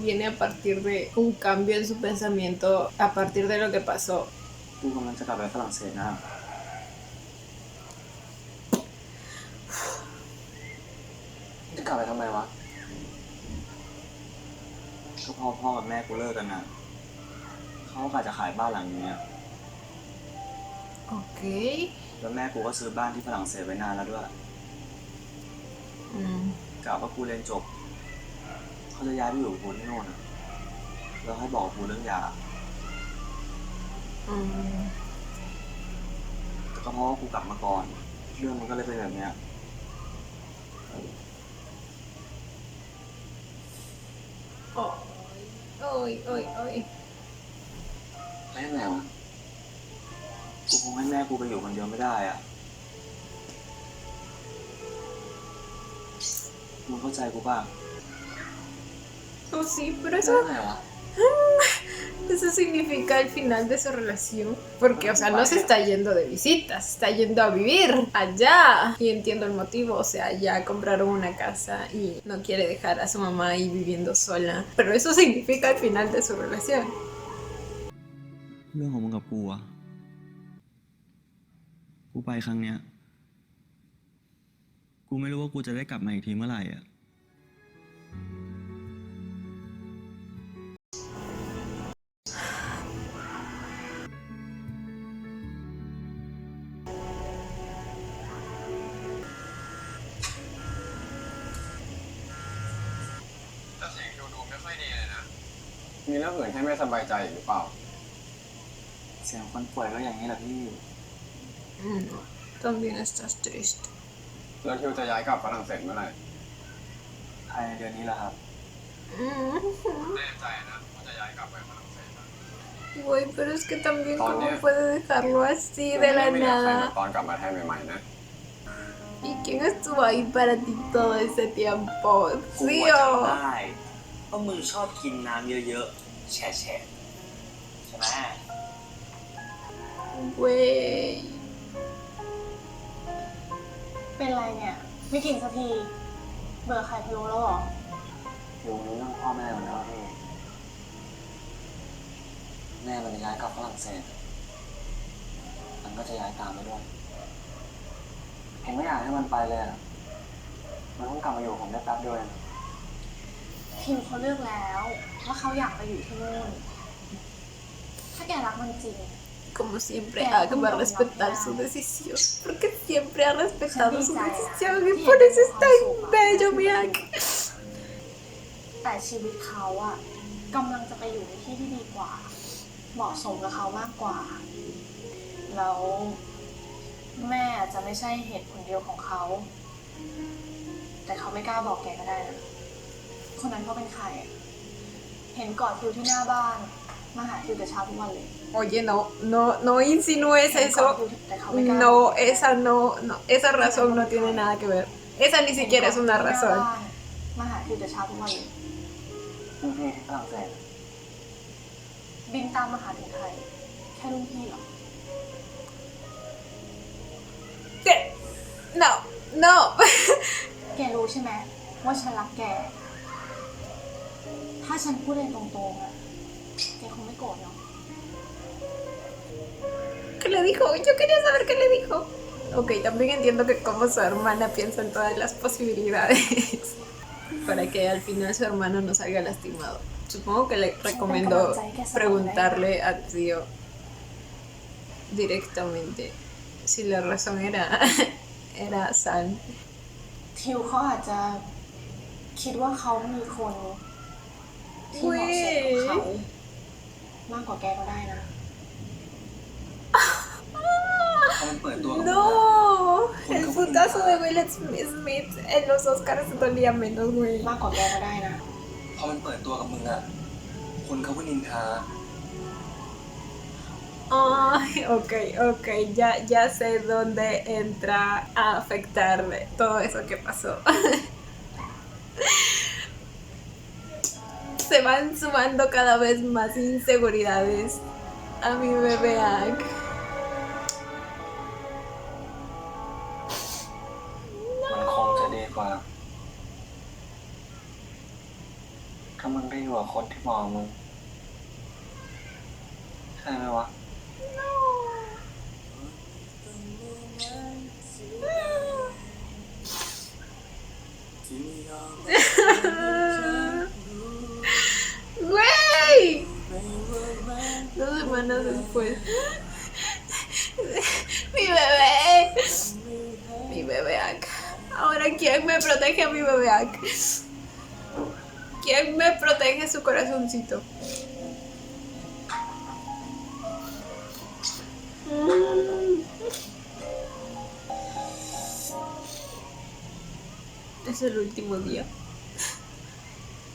viene a partir de un cambio en su pensamiento a partir de lo que pasó. กูกำลังจะกลับไปฝรั่งเศสนะจะกลับไปทำไมวะก็พ่อกับแม่กูเลิกกันนะเขากะจะขายบ้านหลังนี้ Ok. แล้วแม่กูก็ซื้อบ้านที่ฝรั่งเศสไว้นานแล้วด้วย กะว่ากูเรียนจบเขาจะย้ายไปอยู่กับกูที่โน่นแล้วให้บอกกูเรื่องหย่าแต่ก็เพราะว่ากูกลับมาก่อนเรื่องมันก็เลยเป็นแบบเนี้ย Ay. แม่แมวกูคงให้แม่กูไปอยู่คนเดียวไม่ได้อ่ะมึงเข้าใจกูป่ะ Oh, sí, pero แม่แมว eso significa el final de su relación. Porque, o sea, no se está yendo de visitas, está yendo a vivir allá. Y entiendo el motivo, o sea, ya compraron una casa y no quiere dejar a su mamá ahí viviendo sola. Pero eso significa el final de su relación. เรื่องของมึงกับกูอ่ะกูไปครั้งเนี้ยกูไม่รู้ว่ากูจะได้กลับมาอีกทีเมื่อไหร่อ่ะ แต่เสียงดูไม่ค่อยดีเลยนะ มีเรื่องอื่นให้ไม่สบายใจอีกหรือเปล่า เสียงคนป่วยก็อย่างนี้แหละพี่ También estás triste. แล้วทิวจะย้ายกลับฝรั่งเศสเมื่อไหร่ ภายในเดือนนี้แหละครับ แน่ใจนะว่าจะย้ายกลับไปฝรั่งเศสนะ Güey, pero es que también Tony. cómo puede dejarlo así de la ไม่มีใครเหมือน nada. ตอนกลับมาไทยใหม่ๆนะ ¿Y quién estuvo ahí para ti todo ese tiempo? กู Sí, อะจำ oh. ได้ว่ามึงชอบกินน้ำเยอะๆ แฉะๆใช่ไหม Güey. เป็นไรเนี่ย ไม่กินสักที เบื่อไข่พะโล้แล้วเหรอ อยู่รู้เรื่องพ่อแม่มันแล้วพี่แม่มันจะย้ายกลับฝรั่งเศส มันก็จะย้ายตามไปด้วยผมไม่อยากให้มันไปเลยอะมันต้องกลับมาอยู่กับผมได้แป๊บเดียวเอง ทิวเขาเลือกแล้วว่าเขาอยากไปอยู่ที่นู่น ถ้าแกรักมันจริง Como siempre, Ag va a respetar su decisión. Porque siempre ha respetado su decisión. Y por eso es tan bello, mi Ag. แต่ชีวิตเขาอะกำลังจะไปอยู่ในที่ที่ดีกว่า เหมาะสมกับเขามากกว่า แล้วแม่อาจจะไม่ใช่เหตุผลเดียวของเขา แต่เขาไม่กล้าบอกแกก็ได้นะ คนนั้นเขาเป็นใครอะเห็นกอดทิวที่หน้าบ้าน มาหาทิวแต่เช้าทุกวันเลย Oye, no insinúes เห็นกอด eso. ทิวแต่เขาไม่กล้า No, esa razón no tiene nada que ver. Esa ni siquiera es una razón. มาหาทิวแต่เช้าทุกวันเลย รุ่นพี่ที่ฝรั่งเศส บินตามมาหาถึงไทย แค่รุ่นพี่เหรอ ¿Qué? No, no. แกรู้ใช่ไหมว่าฉันรักแก ถ้าฉันพูดเองตรงๆอะแกคงไม่โกรธเนาะ ¿Qué le dijo? Yo quería saber qué le dijo. Ok, también entiendo que como su hermana piensa en todas las posibilidades para que al final su hermano no salga lastimado. Supongo que le recomiendo preguntarle a Tío directamente si la razón era San. ทิวเขาอาจจะคิดว่าเขามีคนที่เหมาะสมกับเขามากกว่าแกก็ได้นะ เขามันเปิดตัวกับมึงอะ No, el putazo de Will Smith en los Oscars dolía menos, güey. มากกว่าแกก็ได้นะ พอมันเปิดตัวกับมึงอะคนเขาก็นินทา Ay, ok, ya sé dónde entra a afectarle todo eso que pasó. Se van sumando cada vez más inseguridades a mi bebé Ag. มันคงจะดีกว่า ถ้ามึงได้อยู่กับคนที่เหมาะกับมึง ใช่ไหมวะ ¡Güey! 2 semanas después. Mi bebé Ak. Ahora, ¿quién me protege a mi bebé Ak? ¿Quién me protege su corazoncito? Es el último día.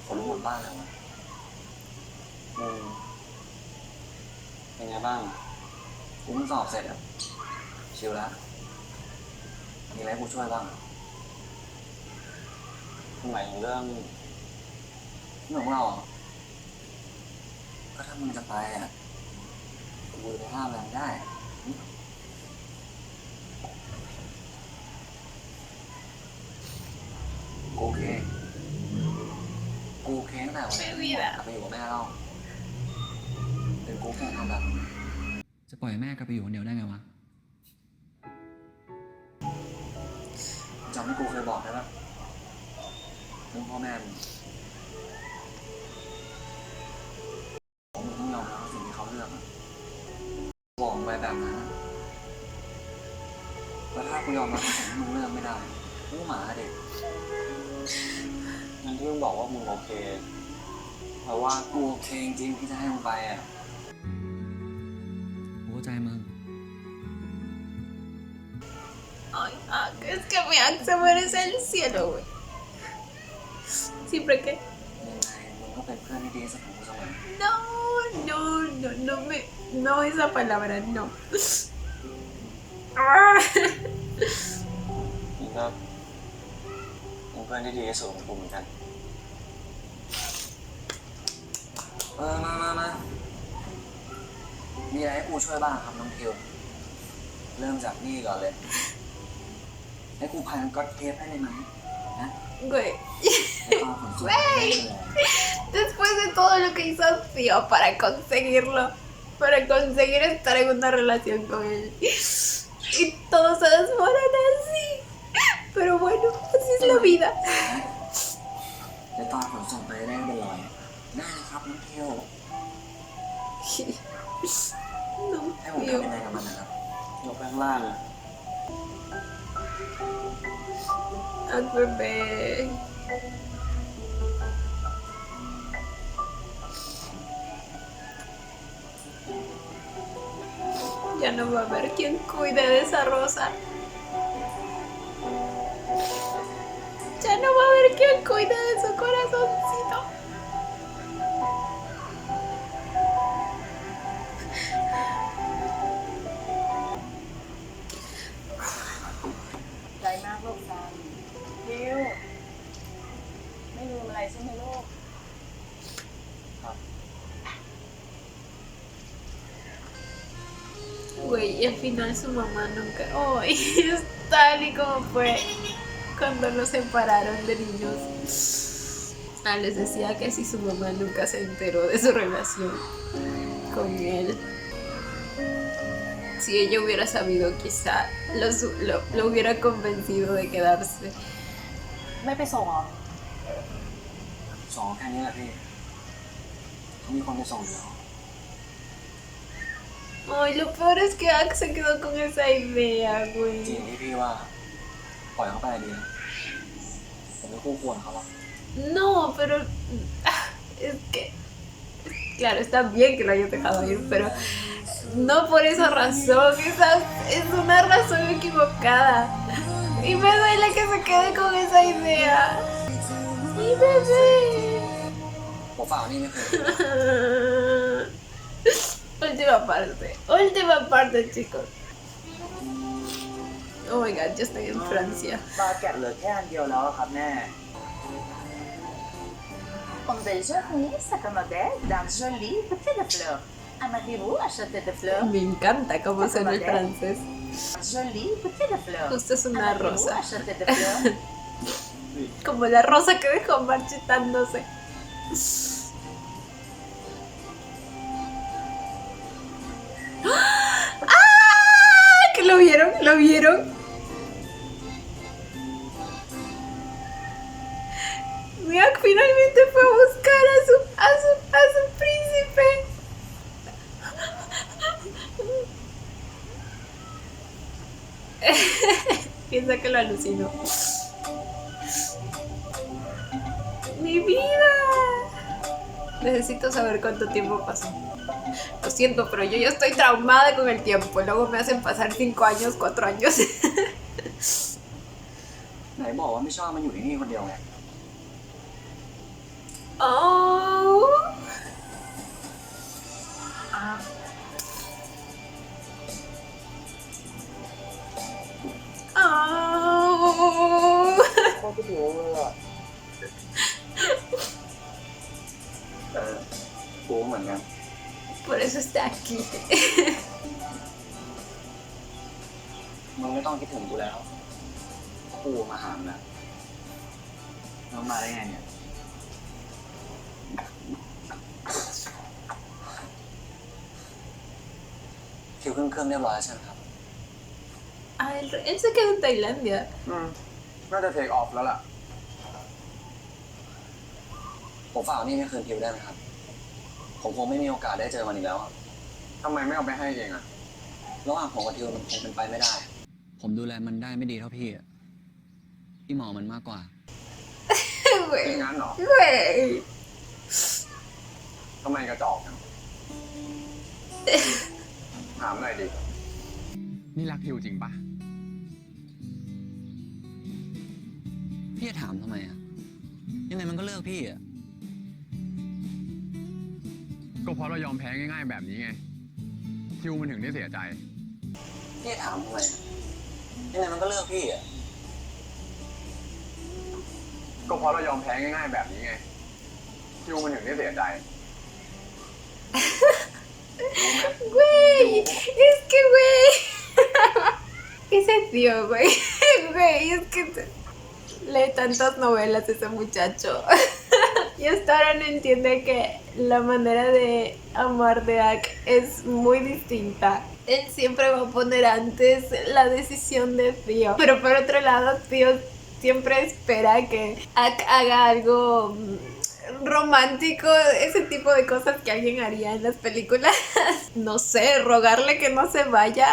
คนหมดบ้านแล้วอะเป็นไงบ้างกูเพิ่งสอบเสร็จอ่ะ ชิลแล้วมีอะไรให้กูช่วยบ้างหมายถึงเรื่องของเราเหรอก็ถ้ามึงจะไปอ่ะ กูจะไปห้ามอะไรไม่ได้ กูโอเคตั้งแต่วันนี้กลับไปอยู่กับแม่เราเป็นกูคงทำแบบนี้ จะปล่อยแม่กลับไปอยู่คนเดียวได้ไงวะ จำที่กูเคยบอกได้ปะเรื่องพ่อแม่มึงมึงต้องยอมรับสิ่งที่เขาเลือกอะบอกไปแบบนั้นอะแล้วถ้ากูยอมรับสิ่งที่มึงเลือกไม่ได้มึงหมาเด็กงั้นที่มึงบอกว่ามึงโอเคเพราะว่ากูโอเคจริงๆที่จะให้มึงไปอ่ะ กูเข้าใจมึง Ay, Ak, es que mi Ak se merece el cielo, güey. ¿Siempre qué? ยังไงมึงก็เป็นเพื่อนที่ดีสำหรับกูเสมอ No, no esa palabra, no. มึงก็เป็นเพื่อนที่ดีที่สุดของกูเหมือนกันมามีอะไรให้กูช่วยบ้างครับน้องทิวเริ่มจากนี่ก่อนเลย ให้กูพันก๊อตเทปให้ได้ไหมนะ Güey. ให้ตอนขนส่งได้เลย Después de todo lo que hizo Tío para conseguirlo, para conseguir estar en una relación con él. Y todos se desmoran así. Pero bueno, así es la vida. ให้ตอนขนส่งไปได้เป็นรอยได้เลยครับน้องทิว No, ให้ผม tío. ทำยังไงกับมันนะครับยกไปข้างล่างอะ Ay, bebé. Ya no va a haber quien cuide de esa rosa. Ya no va a haber quien cuide de su corazoncito. ใจมากลูกซันทิวไม่ลืมอะไรใช่ไหมลูก Güey, y al final su mamá nunca. ¡Ay! Es tal y como fue cuando los separaron de niños. Les decía que si su mamá nunca se enteró de su relación con él, si ella hubiera sabido, quizá lo hubiera convencido de quedarse. ไม่ไปส่งเหรอ สองแค่นี้แหละพี่เขามีคนไปส่งอยู่แล้ว Ay, lo peor es que Ax se quedó con esa idea, จริง güey. ที่พี่ว่าปล่อยเขาไปดีนะผมไม่คู่ควรเขาหรอก No, pero es que, claro, está bien que lo hayas dejado ir, pero no por esa razón, esa es una razón equivocada. Y me duele que se quede con esa idea. Mi bebé. ผมฝากนี่ไม่เคย Última parte, chicos. Oh my god, yo estoy en Francia. ปลาแกะเหลือแค่อันเดียวแล้วอะครับแม่ On belle journée, ça commandait d'un joli bouquet de fleurs. Aimeriez-vous acheter des fleurs? Me encanta cómo suena el francés. Un joli bouquet de fleurs. Justo es una Aimeriez-vous rosa. acheter des fleurs? Como la rosa que dejó marchitándose. ¡Ah! ¿Que lo vieron? ¿Lo vieron? Mira, finalmente fue a buscar a su príncipe. Piensa que lo alucinó. ¡Mi vida! Necesito saber cuánto tiempo pasó. Lo siento, pero yo ya estoy traumada con el tiempo. Luego me hacen pasar 5 años, 4 años. ไหนบอกว่าไม่ชอบมันอยู่ที่นี่คนเดียวไง Oh. Oh. พ่อก็ดูเลยอ่ะกูเหมือนกัน Por eso está aquí. มึงไม่ต้องคิดถึงกูแล้วกูมาหามึงนะแล้วมาได้ไงเนี่ยคิวขึ้นเครื่องเรียบร้อยแล้วใช่ไหมครับ Ah, él se quedó en Tailandia. น่าจะเทคออฟแล้วล่ะ ผมฝากนี่ไม่คืนคิวได้ไหมครับ ผมคงไม่มีโอกาสได้เจอมันอีกแล้วอะ ทำไมไม่เอาไปให้เองอะ ระหว่างผมกับทิวมันคงเป็นไปไม่ได้ ผมดูแลมันได้ไม่ดีเท่าพี่อะพี่หมอมันมากกว่า เป็น Güey. งั้นเหรอ Güey. ทำไมกระจอกจังถามหน่อยดิ นี่รักทิวจริงปะ พี่จะถามทำไมอะยังไงมันก็เลิกพี่อะ ก ก็เพราะเรายอมแพ้ง่ายๆแบบนี้ไงทิวมันถึงได้เสียใจ พี่ถามทำไมยังไงมันก็เลือกพี่อ่ะ ก็เพราะเรายอมแพ้ง่ายๆแบบนี้ไงทิวมันถึงได้เสียใจ Güey, es que, güey. Ese tío, güey. Güey, es que lee tantas novelas ese muchacho. Y hasta ahora no entiende que la manera de amar de Ak es muy distinta. Él siempre va a poner antes la decisión de Tío. Pero por otro lado, Tío siempre espera que Ak haga algo romántico, ese tipo de cosas que alguien haría en las películas. No sé, rogarle que no se vaya.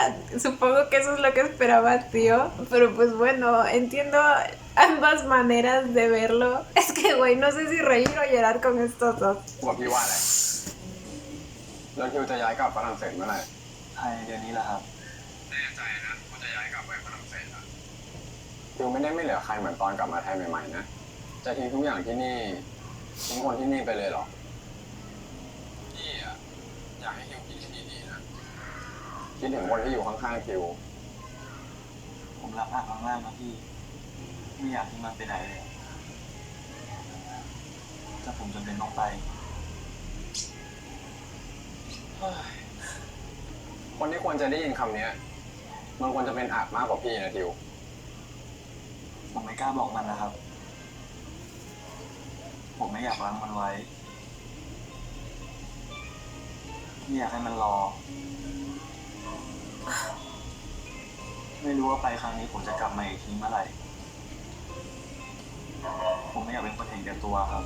Supongo que eso es lo que esperaba Tío. Pero pues bueno, entiendo ambas maneras de verlo. Es que, güey, no sé si reír o llorar con estos dos. ว่าพี่ว่าอะไรแล้วทิวจะย้ายกลับฝรั่งเศสเมื่อไหร่ ภายในเดือนนี้แหละครับ แน่ใจนะว่าจะย้ายกลับไปฝรั่งเศสอะทิวไม่ได้ไม่เหลือใครเหมือนตอนกลับมาไทยใหม่ๆนะจะทิ้งทุกอย่างที่นี่ทิ้งคนที่นี่ไปเลยเหรอพี่อะอยากให้ทิวคิดให้ดีๆนะคิดถึงคนที่อยู่ข้างๆทิว ผมรักอักมากๆนะพี่ ไม่อยากให้มันไปไหนเลยถ้าผมจำเป็นต้องไป คนที่ควรจะได้ยินคำนี้มันควรจะเป็นอาจมากกว่าพี่นะทิว ผมไม่กล้าบอกมันนะครับ ผมไม่อยากรั้งมันไว้ ไม่อยากให้มันรอ ไม่รู้ว่าไปครั้งนี้ผมจะกลับมาอีกทีเมื่อไหร่ ผมไม่อยากเป็นคนเห็นแก่ตัวครับ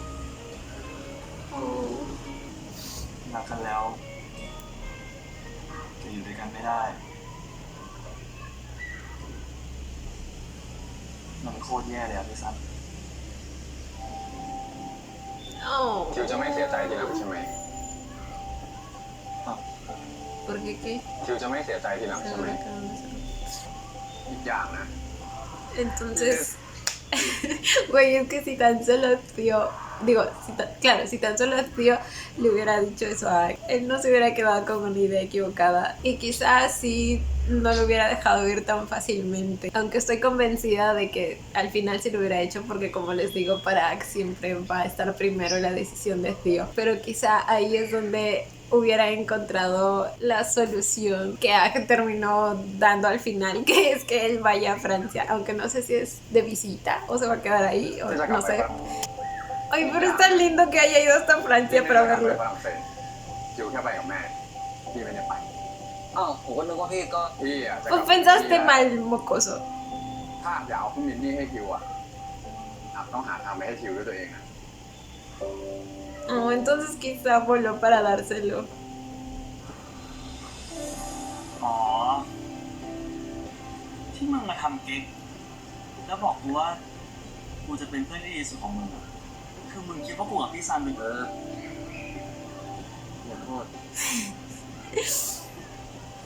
รักกันแล้วจะอยู่ด้วยกันไม่ได้ มันโคตรแย่เลยอะพี่ซัน Oh, ทิวจะไม่เสียใจทีหลังใช่ไหม ¿por qué qué? ทิวจะไม่เสียใจทีหลังใช่ไหมอีกอย่างนะ Entonces, güey, es que si tan solo Tío, digo, claro, si tan solo Tío le hubiera dicho eso a Ak, él no se hubiera quedado con una idea equivocada y quizás sí no lo hubiera dejado ir tan fácilmente, aunque estoy convencida de que al final sí lo hubiera hecho porque, como les digo, para Ak siempre va a estar primero la decisión de Tío, pero quizá ahí es donde hubiera encontrado la solución que Ak terminó dando al final, que es que él vaya a Francia, aunque no sé si es de visita o se va a quedar ahí, o no sé. Ay, pero es tan lindo que haya ido hasta Francia para ไป verlo. ฝรั่งเศสทิวแค่ไปกับแม่พี่ไม่ได้ไป อ้าวผมก็นึกว่าพี่ก็ พี่อะจะกลั Pues บ pensaste mal, mocoso. ถ้าจะเอาพี่มินนี่ให้ทิวอะต้องหาทางไปให้ทิวด้วยตัวเองนะ Oh, entonces quizá voló para dárselo. อ๋อ ที่มึงมาทำเก๊กแล้วบอกกูว่ากูจะเป็นเพื่อนที่ดีสุดของมึงอะคือมึงคิดว่ากูกับพี่ซันเป็นขอโทษ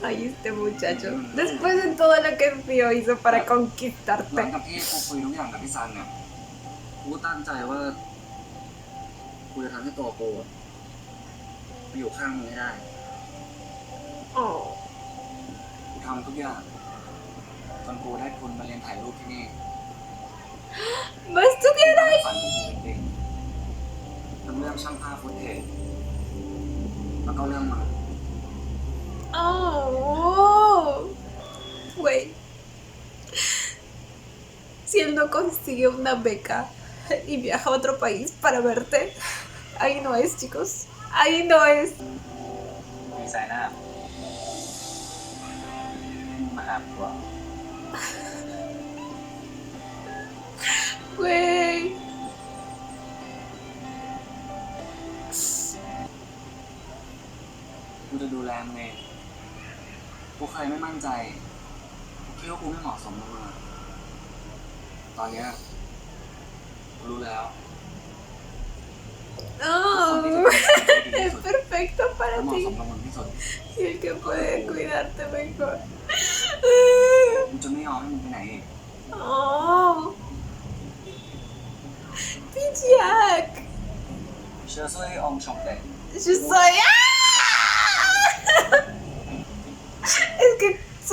Ay, este muchacho. Después de todo lo que Tío hizo para หลัง conquistarte. จากที่กูคุยทุกอย่างกับพี่ซันเนี่ยกูตั้งใจว่ากูจะทำให้ตัวกูอะมาอยู่ข้างมึงให้ได้ Oh. กูทำทุกอย่างจนกูได้ทุนมาเรียนถ่ายรูปที่นี่ ¿Va a estudiar ฝัน ahí? ของกูเองทั้งเรื่องช่างภาพฟุตเทจแล้วก็เรื่องมา Oh. Güey. Si él no consigue una beca y viaja a otro país para verte, ahí no es, chicos. Ahí no es. มีสายหน้ามาหากูอะ Güey. กูจะดูแลมึงเองกูเคยไม่มั่นใจคิดว่ากูไม่เหมาะสมกับมึงอะตอนเนี้ยกูรู้แล้ว Oh. Es perfecto และ para เหมาะ ti. สมกับมึงที่สุด Y el que puede cuidarte mejor. กูจะไม่ยอมให้มึงไปไหนอีก Oh. Jack. เชื่อช่วยอมชมเด็ก Je soy. ¡Ah!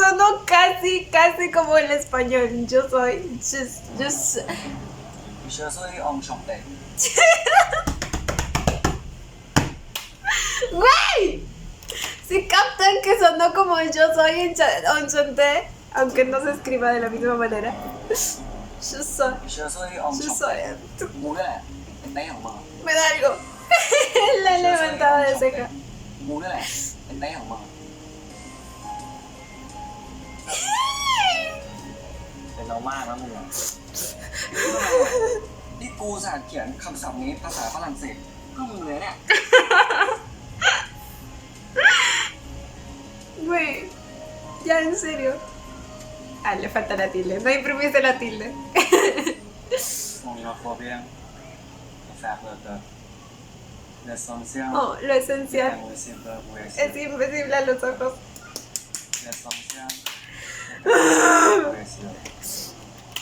sonó casi como el español. Yo soy. Yo soy enchanté. ¡Güey! Si captan que sonó como yo soy enchanté, aunque no se escriba de la misma manera. Yo soy. Yo soy Yo soy. enchanté. Bố đây, em bé không mơ. Me da algo. La levantada de ceja. Bố đây, em bé không mơ. เป็นเรามากนะมึงอะนี่กูสาเขียนคำศัพท์นี้ภาษาฝรั่งเศสเพื่อมึงเลยเนี่ย Güey, ya en serio. Ah, le falta la tilde. No imprimiste la tilde. On va trop bien faire l'essentiel. Oh, lo esencial. Es invisible a los ojos. L'essentiel.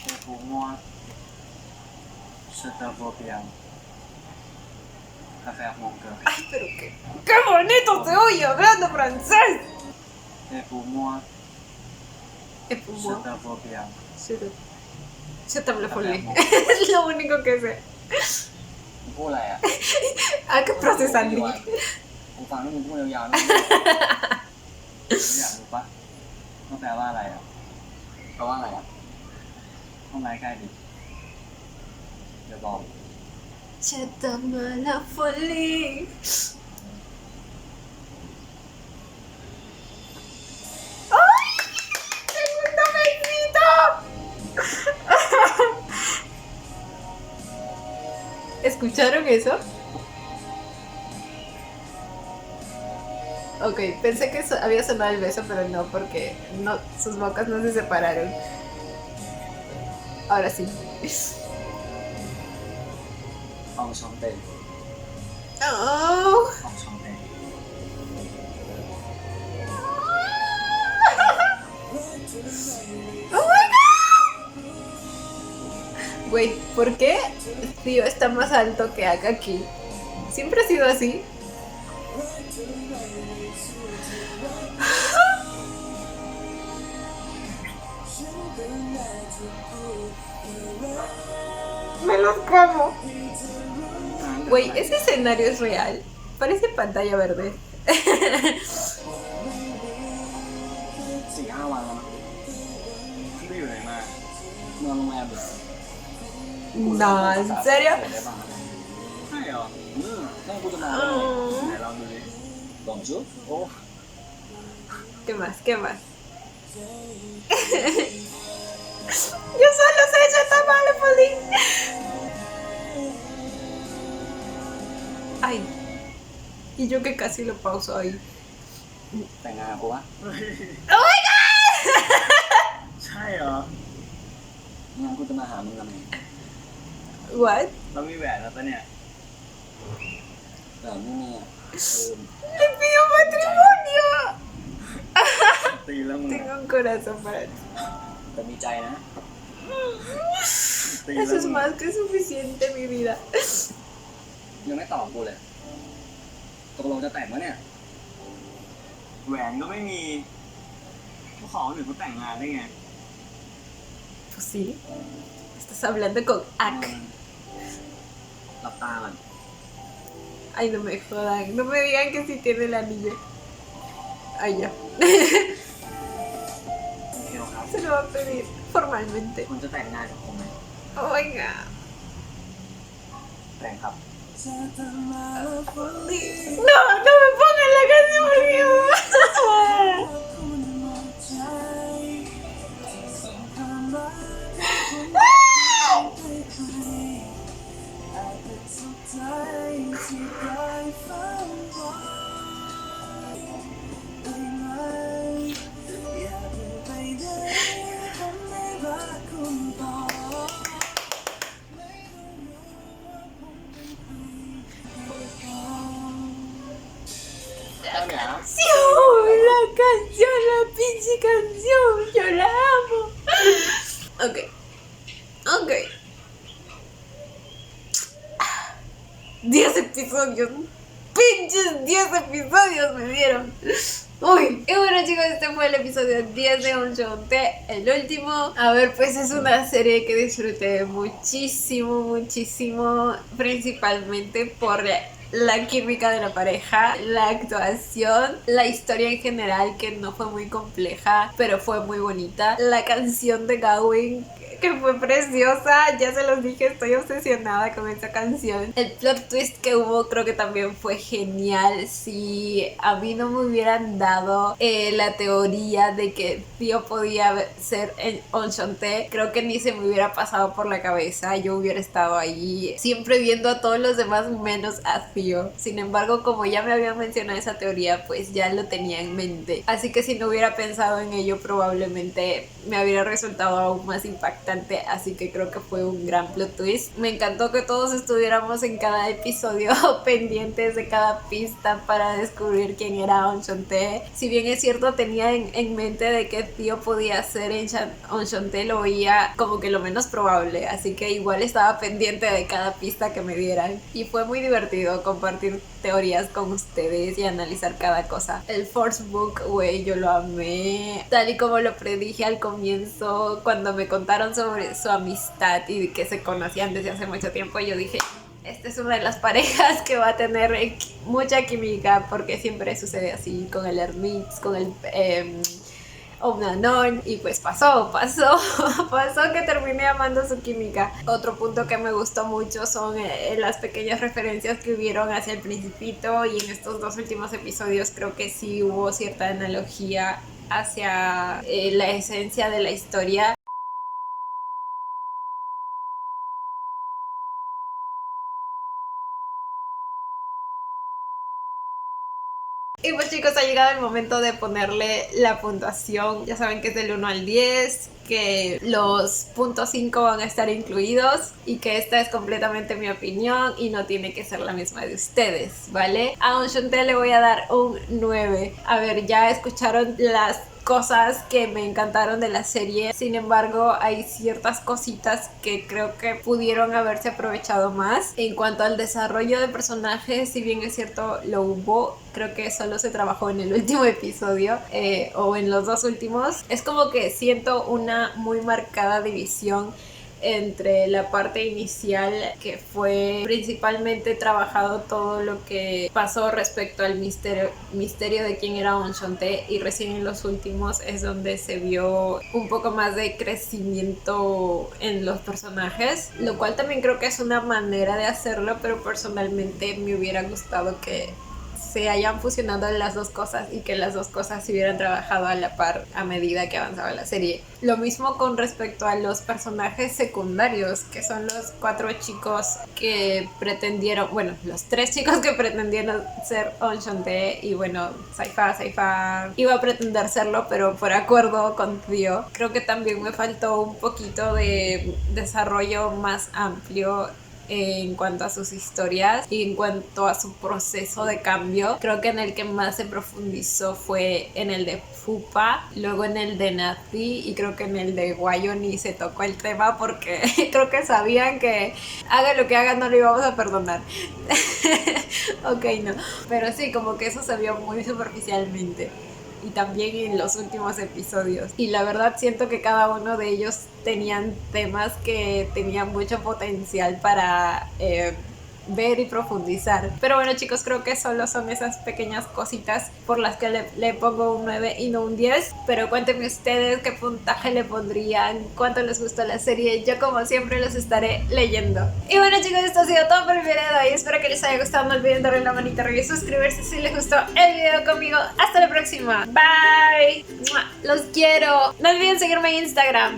Et pour moi, je te vois bien. À faire mon cœur. Ay, pero qué bonito se oye hablando francés. Et pour moi, Es pour je moi. te vois bien. Yo te hablo folé. Es lo único que sé. มึงพูดอะไรอ่ะ Hay que procesar. กูฟังแล้วมึงพูดยาวๆนะอยากรู้ปะว่าแปลว่าอะไรอ่ะแปลว่าอะไรอ่ะห้องไม้ใกล้ดิเดี๋ยวบอก Je t'aime la folie. ¡Ay! ¡Segundo besito! ¿Escucharon eso? Ok, pensé que había sonado el beso, pero no, porque no, sus bocas no se separaron. Ahora sí. Enchanté. Oh. Enchanté. ¡Oh my god! Güey, ¿por qué Tío está más alto que Aka aquí? ¿Siempre ha sido así? Me los como. Güey, ese escenario es real. Parece pantalla verde. 4-5 วันแล้วนะที่ไปอยู่ไหนมานอนโรงแรมเหรอ No, ¿en serio? ใช่เหรอต้องกูจะนอนไหนลองดูดิลองจุ๊บโอ้ ¿Qué más? ¿Qué más? Yo solo sé echar tamales, Poli. Ay. Y yo que casi lo pauso ahí. แต่งงานกับกูวะ ¡Oh my god! ใช่เหรองั้นกูจะมาหามึงทำไม What? เรามีแหวนแล้วปะเนี่ยแหวนไม่มีอ่ะ ¡Le pido matrimonio! ตีแล้วมึง Tengo un corazón para ti. แต่มีใจนะตี Eso es más que suficiente, mi vida. ยังไม่ตอบกูเลยตกลงจะแต่งวะเนี่ยแหวนก็ไม่มีกูขอหนึ่งกูแต่งงานได้ไง Pues sí. Estás hablando con Ak. หลับตาก่อน Ay, no me jodan. No me digan que sí tiene el anillo. Ay, ya. เดี๋ยวครับ Se lo va a pedir formalmente. คุณจะแต่งงานกับผมไหม Oh my god. แต่งครับ No, no me pongan la canción, por La canción, la pinche canción, yo la amo. Ok. 10 episodios. Pinche pinches 10 episodios me dieron. Uy, y bueno chicos, este fue el episodio 10 de Onchonte, el último. A ver, pues es una serie que disfruté muchísimo, muchísimo, principalmente por la química de la pareja, la actuación, la historia en general que no fue muy compleja, pero fue muy bonita. La canción de Gawyn, que fue preciosa, ya se los dije, estoy obsesionada con esa canción. El plot twist que hubo creo que también fue genial. Si a mí no me hubieran dado la teoría de que Theo podía ser Onchonte, creo que ni se me hubiera pasado por la cabeza. Yo hubiera estado ahí siempre viendo a todos los demás menos a Theo. Sin embargo, como ya me habían mencionado esa teoría, pues ya lo tenía en mente. Así que si no hubiera pensado en ello, probablemente me hubiera resultado aún más impactante. Así que creo que fue un gran plot twist. Me encantó que todos estuviéramos en cada episodio pendientes de cada pista para descubrir quién era Onchonte. Si bien es cierto, tenía en mente de que Theo podía ser Onchonte, lo veía como que lo menos probable. Así que igual estaba pendiente de cada pista que me dieran. Y fue muy divertido compartir teorías con ustedes y analizar cada cosa. El Force Book, güey, yo lo amé. Tal y como lo predije al comienzo, cuando me contaron sobre su amistad y que se conocían desde hace mucho tiempo, yo dije, esta es una de las parejas que va a tener mucha química, porque siempre sucede así con el Hermits, con el Omnanon, y pues pasó que terminé amando su química. Otro punto que me gustó mucho son las pequeñas referencias que hubieron hacia el Principito, y en estos dos últimos episodios creo que sí hubo cierta analogía hacia la esencia de la historia. Y pues chicos, ha llegado el momento de ponerle la puntuación. Ya saben que es del 1 al 10, que los puntos 5 van a estar incluidos y que esta es completamente mi opinión y no tiene que ser la misma de ustedes, ¿vale? A Onchonte le voy a dar un 9. A ver, ya escucharon las cosas que me encantaron de la serie. Sin embargo, hay ciertas cositas que creo que pudieron haberse aprovechado más. En cuanto al desarrollo de personajes, si bien es cierto, lo hubo, creo que solo se trabajó en el último episodio o en los dos últimos. Es como que siento una muy marcada división entre la parte inicial, que fue principalmente trabajado todo lo que pasó respecto al misterio de quién era Onchonte, y recién en los últimos es donde se vio un poco más de crecimiento en los personajes, lo cual también creo que es una manera de hacerlo, pero personalmente me hubiera gustado que se hayan fusionado las dos cosas y que las dos cosas se hubieran trabajado a la par a medida que avanzaba la serie. Lo mismo con respecto a los personajes secundarios, que son los 4 chicos que pretendieron, bueno, los 3 chicos que pretendieron ser Onchonte, y bueno, Saifa iba a pretender serlo, pero por acuerdo con Theo. Creo que también me faltó un poquito de desarrollo más amplio en cuanto a sus historias y en cuanto a su proceso de cambio. Creo que en el que más se profundizó fue en el de Fupa, luego en el de Nazi, y creo que en el de Guayo ni se tocó el tema porque creo que sabían que haga lo que haga no lo íbamos a perdonar. Ok, no, pero sí, como que eso se vio muy superficialmente, y también en los últimos episodios, y la verdad siento que cada uno de ellos tenían temas que tenían mucho potencial para ver y profundizar. Pero bueno chicos, creo que solo son esas pequeñas cositas por las que le pongo un 9 y no un 10, pero cuéntenme ustedes qué puntaje le pondrían, cuánto les gustó la serie. Yo como siempre los estaré leyendo. Y bueno chicos, esto ha sido todo por el video de hoy. Espero que les haya gustado. No olviden darle la manita arriba y suscribirse si les gustó el video conmigo. Hasta la próxima, bye, los quiero. No olviden seguirme en Instagram.